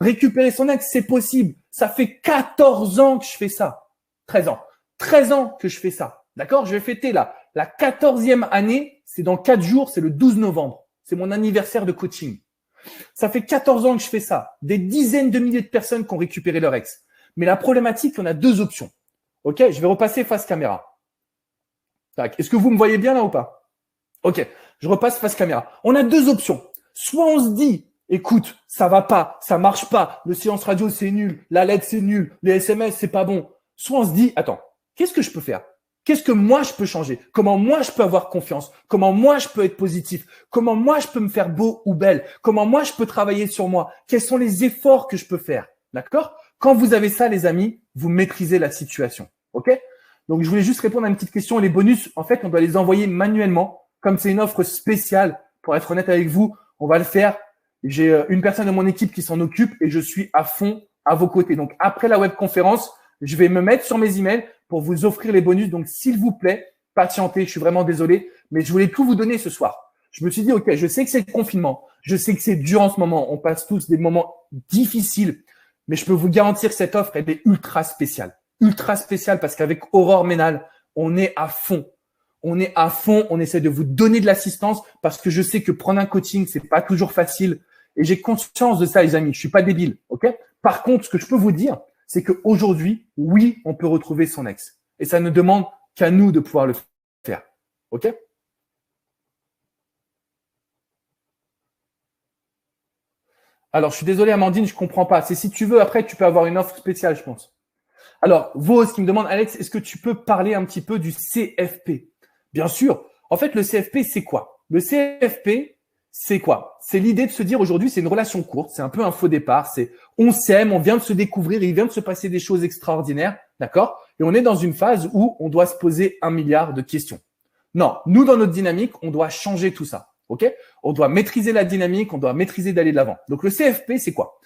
récupérer son ex, c'est possible. Ça fait 14 ans que je fais ça. 13 ans. 13 ans que je fais ça. D'accord? Je vais fêter là. La 14e année, c'est dans 4 jours, c'est le 12 novembre. C'est mon anniversaire de coaching. Ça fait 14 ans que je fais ça. Des dizaines de milliers de personnes qui ont récupéré leur ex. Mais la problématique, on a 2 options. OK? Je vais repasser face caméra. Tac. Est-ce que vous me voyez bien là ou pas? OK. Je repasse face caméra. On a 2 options. Soit on se dit, écoute, ça va pas, ça marche pas, le silence radio c'est nul, la LED c'est nul, les SMS c'est pas bon. Soit on se dit, attends, qu'est-ce que je peux faire? Qu'est-ce que moi je peux changer? Comment moi je peux avoir confiance? Comment moi je peux être positif? Comment moi je peux me faire beau ou belle? Comment moi je peux travailler sur moi? Quels sont les efforts que je peux faire? D'accord? Quand vous avez ça, les amis, vous maîtrisez la situation. OK? Donc je voulais juste répondre à une petite question. Les bonus, en fait, on doit les envoyer manuellement. Comme c'est une offre spéciale, pour être honnête avec vous, on va le faire. J'ai une personne de mon équipe qui s'en occupe et je suis à fond à vos côtés. Donc, après la webconférence, je vais me mettre sur mes emails pour vous offrir les bonus. Donc, s'il vous plaît, patientez. Je suis vraiment désolé, mais je voulais tout vous donner ce soir. Je me suis dit, OK, je sais que c'est le confinement. Je sais que c'est dur en ce moment. On passe tous des moments difficiles, mais je peux vous garantir que cette offre, elle est ultra spéciale. Ultra spéciale parce qu'avec Aurore Ménal, on est à fond. On est à fond, on essaie de vous donner de l'assistance parce que je sais que prendre un coaching, c'est pas toujours facile. Et j'ai conscience de ça, les amis. Je suis pas débile, ok? Par contre, ce que je peux vous dire, c'est qu'aujourd'hui, oui, on peut retrouver son ex. Et ça ne demande qu'à nous de pouvoir le faire, ok? Alors, je suis désolé, Amandine, je comprends pas. C'est si tu veux, après, tu peux avoir une offre spéciale, je pense. Alors, Vos qui me demande, Alex, est-ce que tu peux parler un petit peu du CFP? Bien sûr. En fait, le CFP, c'est quoi? Le CFP, c'est quoi? C'est l'idée de se dire aujourd'hui, c'est une relation courte, c'est un peu un faux départ, c'est on s'aime, on vient de se découvrir, il vient de se passer des choses extraordinaires, d'accord? Et on est dans une phase où on doit se poser 1 milliard de questions. Non, nous, dans notre dynamique, on doit changer tout ça, ok? On doit maîtriser la dynamique, on doit maîtriser d'aller de l'avant. Donc, le CFP, c'est quoi?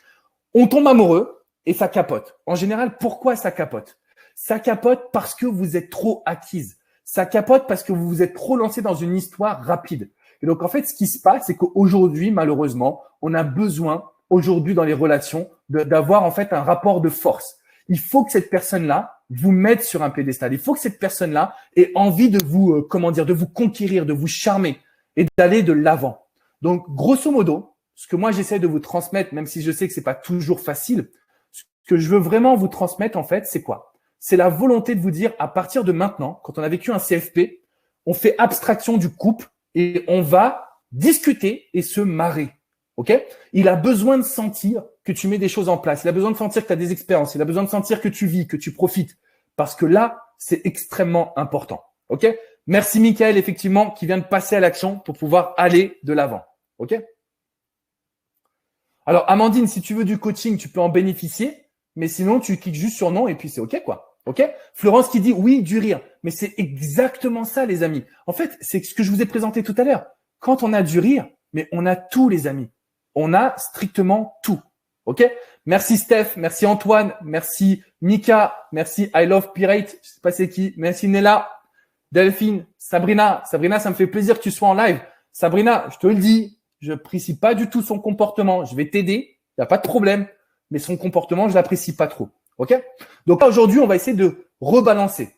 On tombe amoureux et ça capote. En général, pourquoi ça capote? Ça capote parce que vous êtes trop acquise. Ça capote parce que vous vous êtes trop lancé dans une histoire rapide. Et donc, en fait, ce qui se passe, c'est qu'aujourd'hui, malheureusement, on a besoin, aujourd'hui, dans les relations, d'avoir, en fait, un rapport de force. Il faut que cette personne-là vous mette sur un pédestal. Il faut que cette personne-là ait envie de vous, de vous conquérir, de vous charmer et d'aller de l'avant. Donc, grosso modo, ce que moi, j'essaie de vous transmettre, même si je sais que c'est pas toujours facile, ce que je veux vraiment vous transmettre, en fait, c'est quoi? C'est la volonté de vous dire, à partir de maintenant, quand on a vécu un CFP, on fait abstraction du couple et on va discuter et se marrer. OK? Il a besoin de sentir que tu mets des choses en place. Il a besoin de sentir que tu as des expériences. Il a besoin de sentir que tu vis, que tu profites. Parce que là, c'est extrêmement important. OK? Merci Michael, effectivement, qui vient de passer à l'action pour pouvoir aller de l'avant. OK? Alors, Amandine, si tu veux du coaching, tu peux en bénéficier. Mais sinon, tu cliques juste sur non et puis c'est OK, quoi. OK? Florence qui dit oui, du rire. Mais c'est exactement ça, les amis. En fait, c'est ce que je vous ai présenté tout à l'heure. Quand on a du rire, mais on a tout, les amis. On a strictement tout. OK? Merci Steph, merci Antoine, merci Mika, merci I Love Pirate, je sais pas c'est qui, merci Nella, Delphine, Sabrina. Sabrina, ça me fait plaisir que tu sois en live. Sabrina, je te le dis, je n'apprécie pas du tout son comportement. Je vais t'aider, il n'y a pas de problème, mais son comportement, je l'apprécie pas trop. OK? Donc là, aujourd'hui, on va essayer de rebalancer.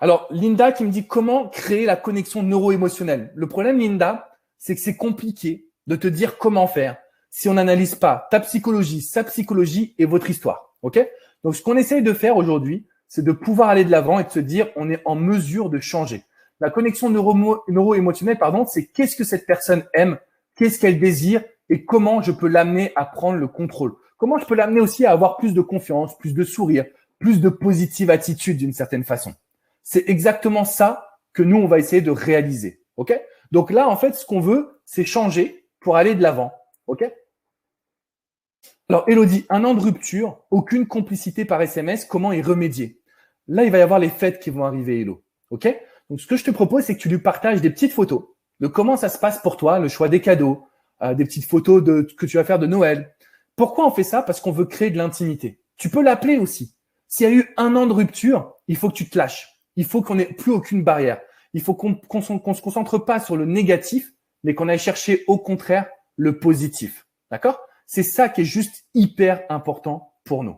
Alors, Linda qui me dit comment créer la connexion neuro-émotionnelle. Le problème, Linda, c'est que c'est compliqué de te dire comment faire si on n'analyse pas ta psychologie, sa psychologie et votre histoire. OK? Donc, ce qu'on essaye de faire aujourd'hui, c'est de pouvoir aller de l'avant et de se dire on est en mesure de changer. La connexion neuro-émotionnelle, c'est qu'est-ce que cette personne aime, qu'est-ce qu'elle désire et comment je peux l'amener à prendre le contrôle. Comment je peux l'amener aussi à avoir plus de confiance, plus de sourire, plus de positive attitude d'une certaine façon. C'est exactement ça que nous, on va essayer de réaliser. OK? Donc là, en fait, ce qu'on veut, c'est changer pour aller de l'avant. OK? Alors, Elodie, 1 an de rupture, aucune complicité par SMS, comment y remédier? Là, il va y avoir les fêtes qui vont arriver, Elo. OK? Donc, ce que je te propose, c'est que tu lui partages des petites photos de comment ça se passe pour toi, le choix des cadeaux, des petites photos de que tu vas faire de Noël. Pourquoi on fait ça? Parce qu'on veut créer de l'intimité. Tu peux l'appeler aussi. S'il y a eu 1 an de rupture, il faut que tu te lâches. Il faut qu'on n'ait plus aucune barrière. Il faut qu'on se concentre pas sur le négatif, mais qu'on aille chercher au contraire le positif. D'accord? C'est ça qui est juste hyper important pour nous.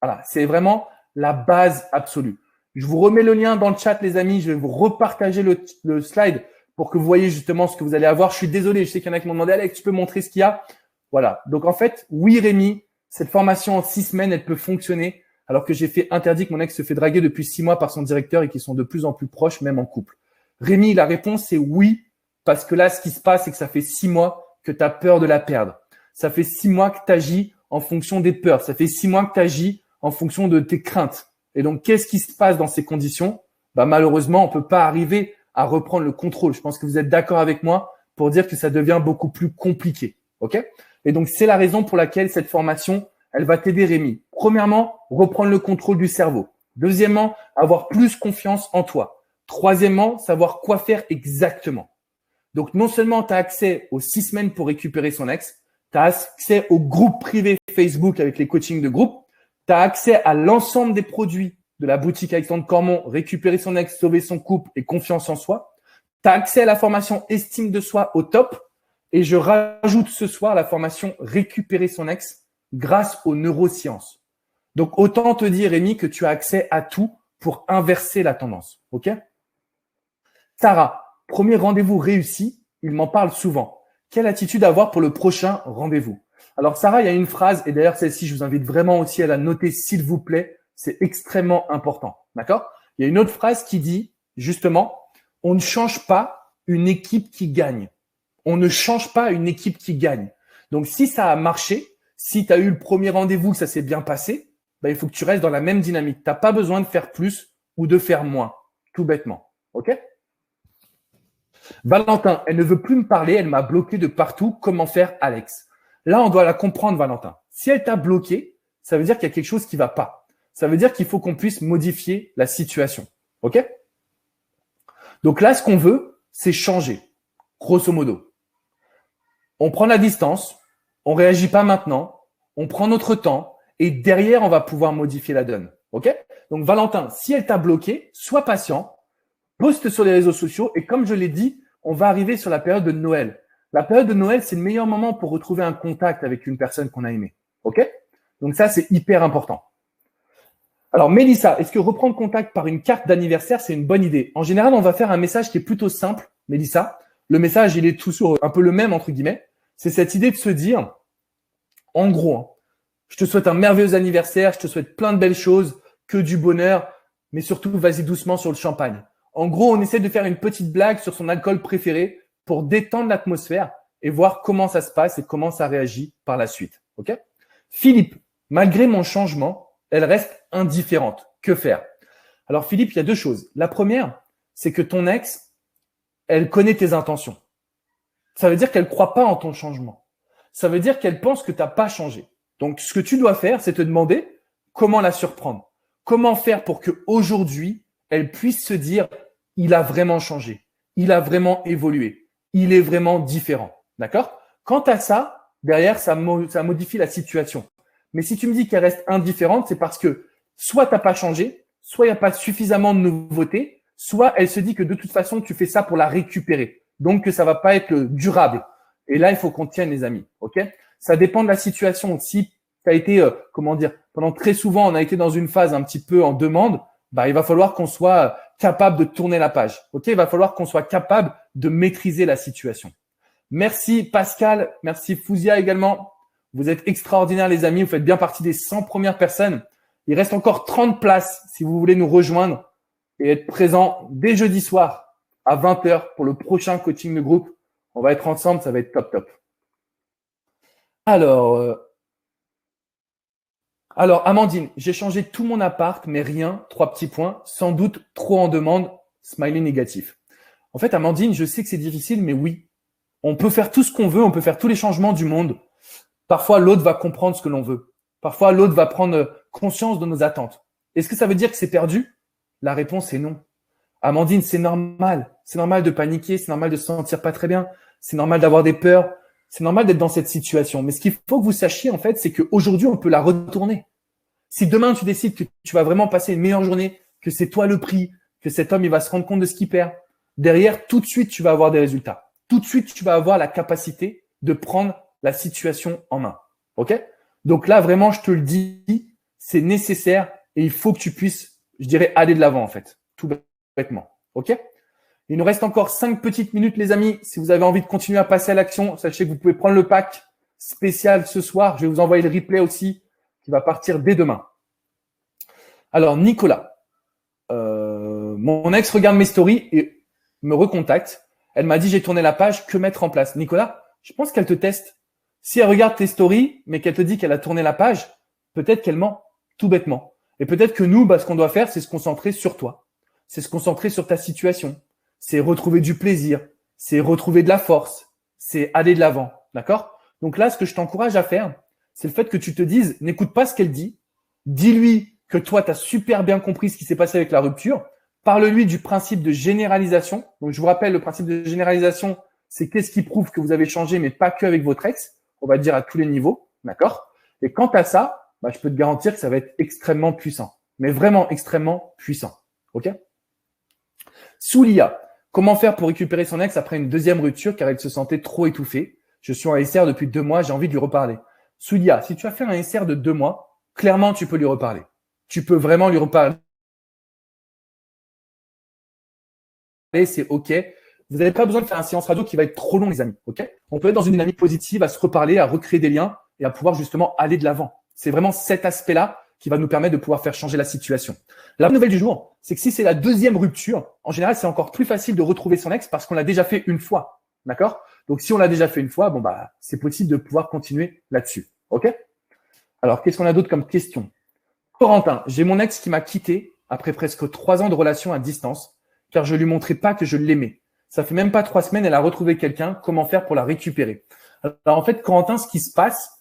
Voilà, c'est vraiment la base absolue. Je vous remets le lien dans le chat, les amis. Je vais vous repartager le slide pour que vous voyez justement ce que vous allez avoir. Je suis désolé, je sais qu'il y en a qui m'ont demandé, Alex, tu peux montrer ce qu'il y a? Voilà. Donc, en fait, oui, Rémi, cette formation en 6 semaines, elle peut fonctionner alors que j'ai fait interdit que mon ex se fait draguer depuis 6 mois par son directeur et qu'ils sont de plus en plus proches, même en couple. Rémi, la réponse, c'est oui, parce que là, ce qui se passe, c'est que ça fait 6 mois que tu as peur de la perdre. Ça fait 6 mois que tu agis en fonction des peurs. Ça fait 6 mois que tu agis en fonction de tes craintes. Et donc, qu'est-ce qui se passe dans ces conditions? Malheureusement, on peut pas arriver à reprendre le contrôle. Je pense que vous êtes d'accord avec moi pour dire que ça devient beaucoup plus compliqué. OK? Et donc, c'est la raison pour laquelle cette formation, elle va t'aider, Rémi. Premièrement, reprendre le contrôle du cerveau. Deuxièmement, avoir plus confiance en toi. Troisièmement, savoir quoi faire exactement. Donc, non seulement tu as accès aux 6 semaines pour récupérer son ex, tu as accès au groupe privé Facebook avec les coachings de groupe, tu as accès à l'ensemble des produits de la boutique Alexandre Cormon, récupérer son ex, sauver son couple et confiance en soi. Tu as accès à la formation estime de soi au top. Et je rajoute ce soir la formation récupérer son ex grâce aux neurosciences. Donc, autant te dire, Rémi, que tu as accès à tout pour inverser la tendance. OK? Sarah, premier rendez-vous réussi, il m'en parle souvent. Quelle attitude avoir pour le prochain rendez-vous? Alors, Sarah, il y a une phrase, et d'ailleurs, celle-ci, je vous invite vraiment aussi à la noter, s'il vous plaît. C'est extrêmement important. D'accord? Il y a une autre phrase qui dit, justement, on ne change pas une équipe qui gagne. On ne change pas une équipe qui gagne. Donc, si ça a marché, si tu as eu le premier rendez-vous, que ça s'est bien passé, il faut que tu restes dans la même dynamique. Tu n'as pas besoin de faire plus ou de faire moins, tout bêtement. OK? Valentin, elle ne veut plus me parler, elle m'a bloqué de partout. Comment faire, Alex? Là, on doit la comprendre, Valentin. Si elle t'a bloqué, ça veut dire qu'il y a quelque chose qui ne va pas. Ça veut dire qu'il faut qu'on puisse modifier la situation. OK? Donc là, ce qu'on veut, c'est changer, grosso modo. On prend la distance, on ne réagit pas maintenant, on prend notre temps et derrière, on va pouvoir modifier la donne. OK? Donc Valentin, si elle t'a bloqué, sois patient, poste sur les réseaux sociaux et comme je l'ai dit, on va arriver sur la période de Noël. La période de Noël, c'est le meilleur moment pour retrouver un contact avec une personne qu'on a aimée. OK? Donc ça, c'est hyper important. Alors, Mélissa, est-ce que reprendre contact par une carte d'anniversaire, c'est une bonne idée? En général, on va faire un message qui est plutôt simple, Mélissa. Le message, il est toujours un peu le même, entre guillemets. C'est cette idée de se dire, en gros, je te souhaite un merveilleux anniversaire, je te souhaite plein de belles choses, que du bonheur, mais surtout, vas-y doucement sur le champagne. En gros, on essaie de faire une petite blague sur son alcool préféré pour détendre l'atmosphère et voir comment ça se passe et comment ça réagit par la suite. OK? Philippe, malgré mon changement, elle reste indifférente. Que faire? Alors Philippe, il y a deux choses. La première, c'est que ton ex, elle connaît tes intentions. Ça veut dire qu'elle ne croit pas en ton changement. Ça veut dire qu'elle pense que tu n'as pas changé. Donc, ce que tu dois faire, c'est te demander comment la surprendre. Comment faire pour qu'aujourd'hui, elle puisse se dire, il a vraiment changé. Il a vraiment évolué. Il est vraiment différent. D'accord? Quant à ça, derrière, ça modifie la situation. Mais si tu me dis qu'elle reste indifférente, c'est parce que soit tu n'as pas changé, soit il n'y a pas suffisamment de nouveautés, soit elle se dit que de toute façon, tu fais ça pour la récupérer. Donc, que ça va pas être durable. Et là, il faut qu'on tienne, les amis. OK? Ça dépend de la situation. Si tu as été, pendant très souvent, on a été dans une phase un petit peu en demande, bah, il va falloir qu'on soit capable de tourner la page. OK? Il va falloir qu'on soit capable de maîtriser la situation. Merci Pascal. Merci Fouzia également. Vous êtes extraordinaires, les amis. Vous faites bien partie des 100 premières personnes. Il reste encore 30 places si vous voulez nous rejoindre et être présent dès jeudi soir à 20h pour le prochain coaching de groupe. On va être ensemble, ça va être top, top. Alors, Amandine, j'ai changé tout mon appart, mais rien, 3 petits points, sans doute trop en demande, smiley négatif. En fait, Amandine, je sais que c'est difficile, mais oui, on peut faire tout ce qu'on veut, on peut faire tous les changements du monde. Parfois, l'autre va comprendre ce que l'on veut. Parfois, l'autre va prendre conscience de nos attentes. Est-ce que ça veut dire que c'est perdu? La réponse est non. Amandine, c'est normal. C'est normal de paniquer, c'est normal de se sentir pas très bien, c'est normal d'avoir des peurs, c'est normal d'être dans cette situation. Mais ce qu'il faut que vous sachiez, en fait, c'est qu'aujourd'hui, on peut la retourner. Si demain, tu décides que tu vas vraiment passer une meilleure journée, que c'est toi le prix, que cet homme, il va se rendre compte de ce qu'il perd, derrière, tout de suite, tu vas avoir des résultats. Tout de suite, tu vas avoir la capacité de prendre la situation en main. OK? Donc là, vraiment, je te le dis, c'est nécessaire et il faut que tu puisses, je dirais, aller de l'avant, en fait. Tout bêtement. OK? Il nous reste encore 5 petites minutes, les amis. Si vous avez envie de continuer à passer à l'action, sachez que vous pouvez prendre le pack spécial ce soir. Je vais vous envoyer le replay aussi qui va partir dès demain. Alors, Nicolas, mon ex regarde mes stories et me recontacte. Elle m'a dit, j'ai tourné la page, que mettre en place? Nicolas, je pense qu'elle te teste. Si elle regarde tes stories, mais qu'elle te dit qu'elle a tourné la page, peut-être qu'elle ment, tout bêtement. Et peut-être que nous, ce qu'on doit faire, c'est se concentrer sur toi. C'est se concentrer sur ta situation. C'est retrouver du plaisir. C'est retrouver de la force. C'est aller de l'avant. D'accord? Donc là, ce que je t'encourage à faire, c'est le fait que tu te dises, n'écoute pas ce qu'elle dit. Dis-lui que toi, tu as super bien compris ce qui s'est passé avec la rupture. Parle-lui du principe de généralisation. Donc, je vous rappelle, le principe de généralisation, c'est qu'est-ce qui prouve que vous avez changé, mais pas que avec votre ex. On va dire à tous les niveaux. D'accord? Et quant à ça, je peux te garantir que ça va être extrêmement puissant. Mais vraiment extrêmement puissant. OK? Soulia, comment faire pour récupérer son ex après une deuxième rupture car elle se sentait trop étouffée? Je suis en SR depuis 2 mois, j'ai envie de lui reparler. Soulia, si tu as fait un SR de 2 mois, clairement, tu peux lui reparler. Tu peux vraiment lui reparler. C'est OK. Vous n'avez pas besoin de faire un séance radio qui va être trop long, les amis. OK? On peut être dans une dynamique positive, à se reparler, à recréer des liens et à pouvoir justement aller de l'avant. C'est vraiment cet aspect-là qui va nous permettre de pouvoir faire changer la situation. La bonne nouvelle du jour, c'est que si c'est la deuxième rupture, en général, c'est encore plus facile de retrouver son ex parce qu'on l'a déjà fait une fois. D'accord? Donc, si on l'a déjà fait une fois, c'est possible de pouvoir continuer là-dessus. OK? Alors, qu'est-ce qu'on a d'autre comme question? Corentin, j'ai mon ex qui m'a quitté après presque 3 ans de relation à distance car je lui montrais pas que je l'aimais. Ça fait même pas 3 semaines, elle a retrouvé quelqu'un. Comment faire pour la récupérer? Alors en fait, Corentin, ce qui se passe,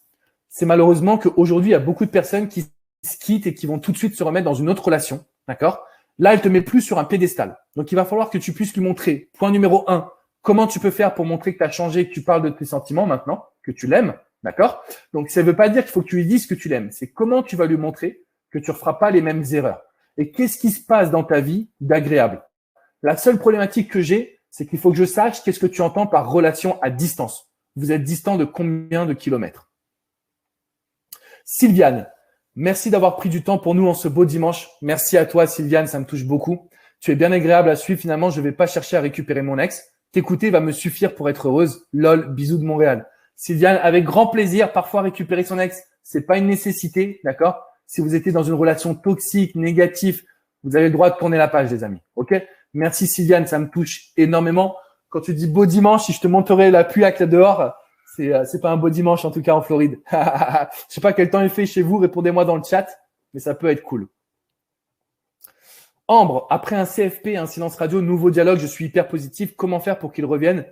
c'est malheureusement qu'aujourd'hui, il y a beaucoup de personnes qui se quittent et qui vont tout de suite se remettre dans une autre relation. D'accord? Là, elle te met plus sur un pédestal. Donc, il va falloir que tu puisses lui montrer, point numéro 1, comment tu peux faire pour montrer que tu as changé, que tu parles de tes sentiments maintenant, que tu l'aimes. D'accord? Donc, ça ne veut pas dire qu'il faut que tu lui dises que tu l'aimes. C'est comment tu vas lui montrer que tu ne referas pas les mêmes erreurs. Et qu'est-ce qui se passe dans ta vie d'agréable? La seule problématique que j'ai, c'est qu'il faut que je sache qu'est-ce que tu entends par relation à distance. Vous êtes distant de combien de kilomètres? Sylviane, merci d'avoir pris du temps pour nous en ce beau dimanche. Merci à toi, Sylviane, ça me touche beaucoup. Tu es bien agréable à suivre. Finalement, je ne vais pas chercher à récupérer mon ex. T'écouter va me suffire pour être heureuse. Lol, bisous de Montréal. Sylviane, avec grand plaisir, parfois récupérer son ex, c'est pas une nécessité, d'accord? Si vous étiez dans une relation toxique, négative, vous avez le droit de tourner la page, les amis. Ok? Merci Sylviane, ça me touche énormément. Quand tu dis beau dimanche, si je te montrerai la pluie là dehors, c'est pas un beau dimanche en tout cas en Floride. Je sais pas quel temps il fait chez vous, répondez-moi dans le chat, mais ça peut être cool. Ambre, après un CFP, un silence radio, nouveau dialogue, je suis hyper positif. Comment faire pour qu'il revienne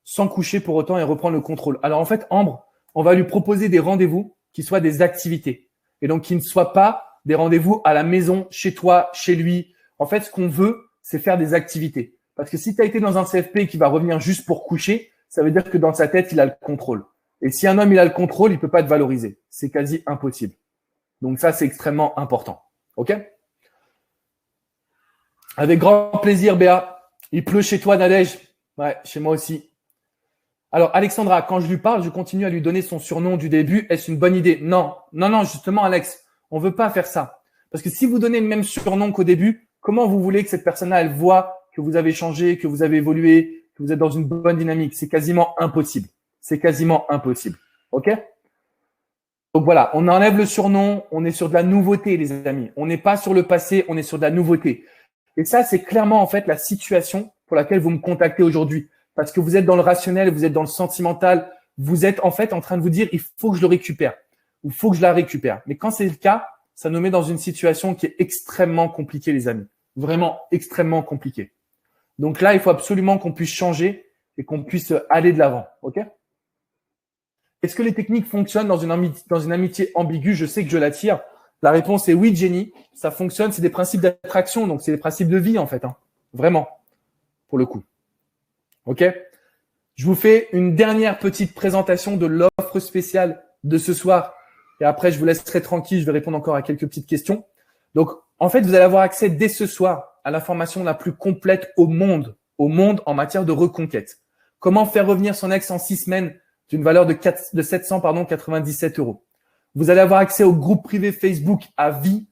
sans coucher pour autant et reprendre le contrôle? Alors en fait, Ambre, on va lui proposer des rendez-vous qui soient des activités et donc qui ne soient pas des rendez-vous à la maison, chez toi, chez lui. En fait, ce qu'on veut, c'est faire des activités. Parce que si tu as été dans un CFP qui va revenir juste pour coucher, ça veut dire que dans sa tête, il a le contrôle. Et si un homme, il a le contrôle, il peut pas te valoriser. C'est quasi impossible. Donc ça, c'est extrêmement important. OK? Avec grand plaisir, Béa. Il pleut chez toi, Nadège. Ouais, chez moi aussi. Alors, Alexandra, quand je lui parle, je continue à lui donner son surnom du début. Est-ce une bonne idée? Non, justement, Alex, on veut pas faire ça. Parce que si vous donnez le même surnom qu'au début, comment vous voulez que cette personne-là, elle voit que vous avez changé, que vous avez évolué, que vous êtes dans une bonne dynamique? C'est quasiment impossible. C'est quasiment impossible. OK? Donc voilà, on enlève le surnom, on est sur de la nouveauté, les amis. On n'est pas sur le passé, on est sur de la nouveauté. Et ça, c'est clairement en fait la situation pour laquelle vous me contactez aujourd'hui. Parce que vous êtes dans le rationnel, vous êtes dans le sentimental, vous êtes en fait en train de vous dire il faut que je le récupère ou il faut que je la récupère. Mais quand c'est le cas, ça nous met dans une situation qui est extrêmement compliquée, les amis. Vraiment extrêmement compliquée. Donc là, il faut absolument qu'on puisse changer et qu'on puisse aller de l'avant. OK? Est-ce que les techniques fonctionnent dans une amitié ambiguë? Je sais que je l'attire. La réponse est oui, Jenny. Ça fonctionne. C'est des principes d'attraction. Donc, c'est des principes de vie, en fait. Hein. Vraiment. Pour le coup. OK? Je vous fais une dernière petite présentation de l'offre spéciale de ce soir. Et après, je vous laisserai tranquille. Je vais répondre encore à quelques petites questions. Donc, en fait, vous allez avoir accès dès ce soir à la formation la plus complète au monde en matière de reconquête. Comment faire revenir son ex en 6 semaines d'une valeur de 797 €. Vous allez avoir accès au groupe privé Facebook à vie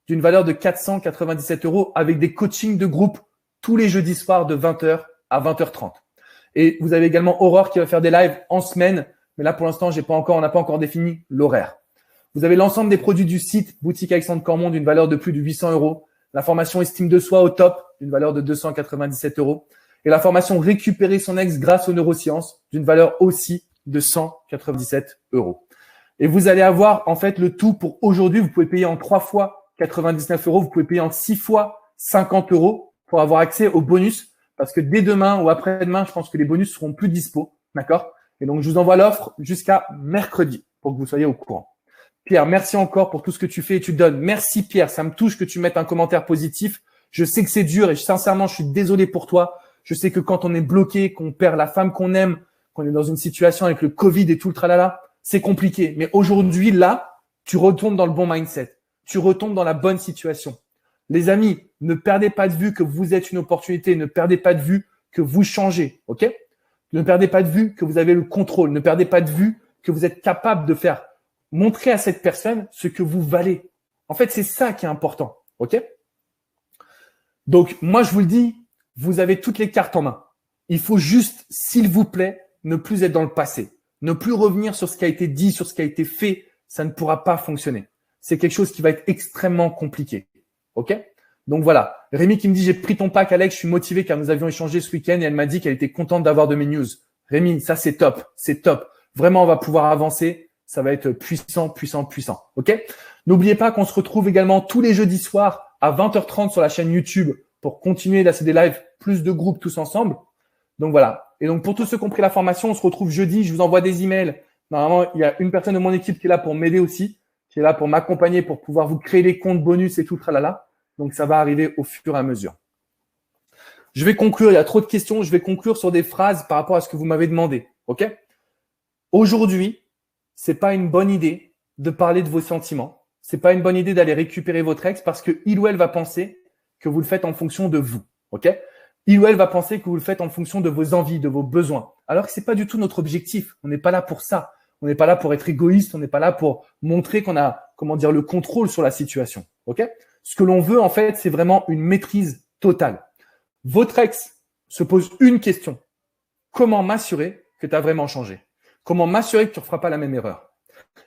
d'une valeur de 497 € avec des coachings de groupe tous les jeudis soirs de 20h à 20h30. Et vous avez également Aurore qui va faire des lives en semaine. Mais là, pour l'instant, on n'a pas encore défini l'horaire. Vous avez l'ensemble des produits du site Boutique Alexandre Cormon d'une valeur de plus de 800 €. La formation Estime de soi au top d'une valeur de 297 €. Et la formation Récupérer son ex grâce aux neurosciences d'une valeur aussi de 197 €. Et vous allez avoir en fait le tout pour aujourd'hui. Vous pouvez payer en 3 fois 99 €. Vous pouvez payer en 6 fois 50 € pour avoir accès aux bonus. Parce que dès demain ou après-demain, je pense que les bonus seront plus dispo. D'accord? Et donc, je vous envoie l'offre jusqu'à mercredi pour que vous soyez au courant. Pierre, merci encore pour tout ce que tu fais et tu donnes. Merci Pierre, ça me touche que tu mettes un commentaire positif. Je sais que c'est dur et sincèrement, je suis désolé pour toi. Je sais que quand on est bloqué, qu'on perd la femme qu'on aime, qu'on est dans une situation avec le Covid et tout le tralala, c'est compliqué. Mais aujourd'hui, là, tu retombes dans le bon mindset. Tu retombes dans la bonne situation. Les amis, ne perdez pas de vue que vous êtes une opportunité. Ne perdez pas de vue que vous changez. OK? Ne perdez pas de vue que vous avez le contrôle. Ne perdez pas de vue que vous êtes capable de faire montrer à cette personne ce que vous valez. En fait, c'est ça qui est important. OK? Donc, moi, je vous le dis, vous avez toutes les cartes en main. Il faut juste, s'il vous plaît, ne plus être dans le passé. Ne plus revenir sur ce qui a été dit, sur ce qui a été fait. Ça ne pourra pas fonctionner. C'est quelque chose qui va être extrêmement compliqué. OK? Donc voilà. Rémi qui me dit, j'ai pris ton pack, Alex, je suis motivé car nous avions échangé ce week-end et elle m'a dit qu'elle était contente d'avoir de mes news. Rémi, ça c'est top. C'est top. Vraiment, on va pouvoir avancer. Ça va être puissant, puissant, puissant. OK? N'oubliez pas qu'on se retrouve également tous les jeudis soirs à 20h30 sur la chaîne YouTube pour continuer. Là, c'est des lives, plus de groupes tous ensemble. Donc voilà. Et donc pour tous ceux qui ont pris la formation, on se retrouve jeudi. Je vous envoie des emails. Normalement, il y a une personne de mon équipe qui est là pour m'aider aussi, qui est là pour m'accompagner, pour pouvoir vous créer les comptes bonus et tout, tralala. Donc ça va arriver au fur et à mesure. Je vais conclure. Il y a trop de questions. Je vais conclure sur des phrases par rapport à ce que vous m'avez demandé. OK? Aujourd'hui, c'est pas une bonne idée de parler de vos sentiments. C'est pas une bonne idée d'aller récupérer votre ex parce que il ou elle va penser que vous le faites en fonction de vous. OK? Il ou elle va penser que vous le faites en fonction de vos envies, de vos besoins. Alors que c'est pas du tout notre objectif. On n'est pas là pour ça. On n'est pas là pour être égoïste. On n'est pas là pour montrer qu'on a, le contrôle sur la situation. OK? Ce que l'on veut, en fait, c'est vraiment une maîtrise totale. Votre ex se pose une question. Comment m'assurer que tu as vraiment changé? Comment m'assurer que tu ne referas pas la même erreur?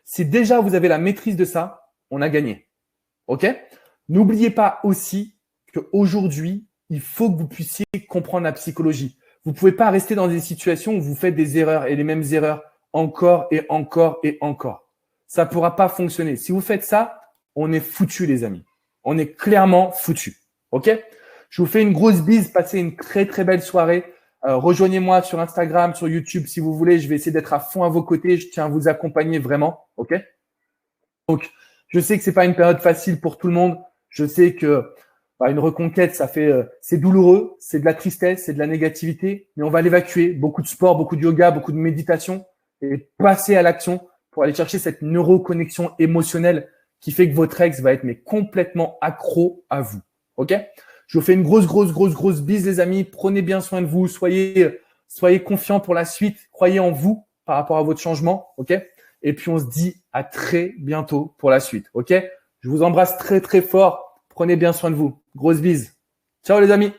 Si déjà vous avez la maîtrise de ça, on a gagné. OK? N'oubliez pas aussi qu'aujourd'hui, il faut que vous puissiez comprendre la psychologie. Vous ne pouvez pas rester dans des situations où vous faites des erreurs et les mêmes erreurs encore et encore et encore. Ça ne pourra pas fonctionner. Si vous faites ça, on est foutus, les amis. On est clairement foutus. OK? Je vous fais une grosse bise. Passez une très, très belle soirée. Rejoignez-moi sur Instagram, sur YouTube si vous voulez. Je vais essayer d'être à fond à vos côtés. Je tiens à vous accompagner vraiment. OK? Donc, je sais que c'est pas une période facile pour tout le monde. Je sais que une reconquête, c'est douloureux, c'est de la tristesse, c'est de la négativité, mais on va l'évacuer. Beaucoup de sport, beaucoup de yoga, beaucoup de méditation et passer à l'action pour aller chercher cette neuroconnexion émotionnelle qui fait que votre ex va être complètement accro à vous. OK? Je vous fais une grosse bise, les amis. Prenez bien soin de vous. Soyez confiants pour la suite. Croyez en vous par rapport à votre changement. OK? Et puis, on se dit à très bientôt pour la suite. OK? Je vous embrasse très, très fort. Prenez bien soin de vous. Grosse bise. Ciao, les amis.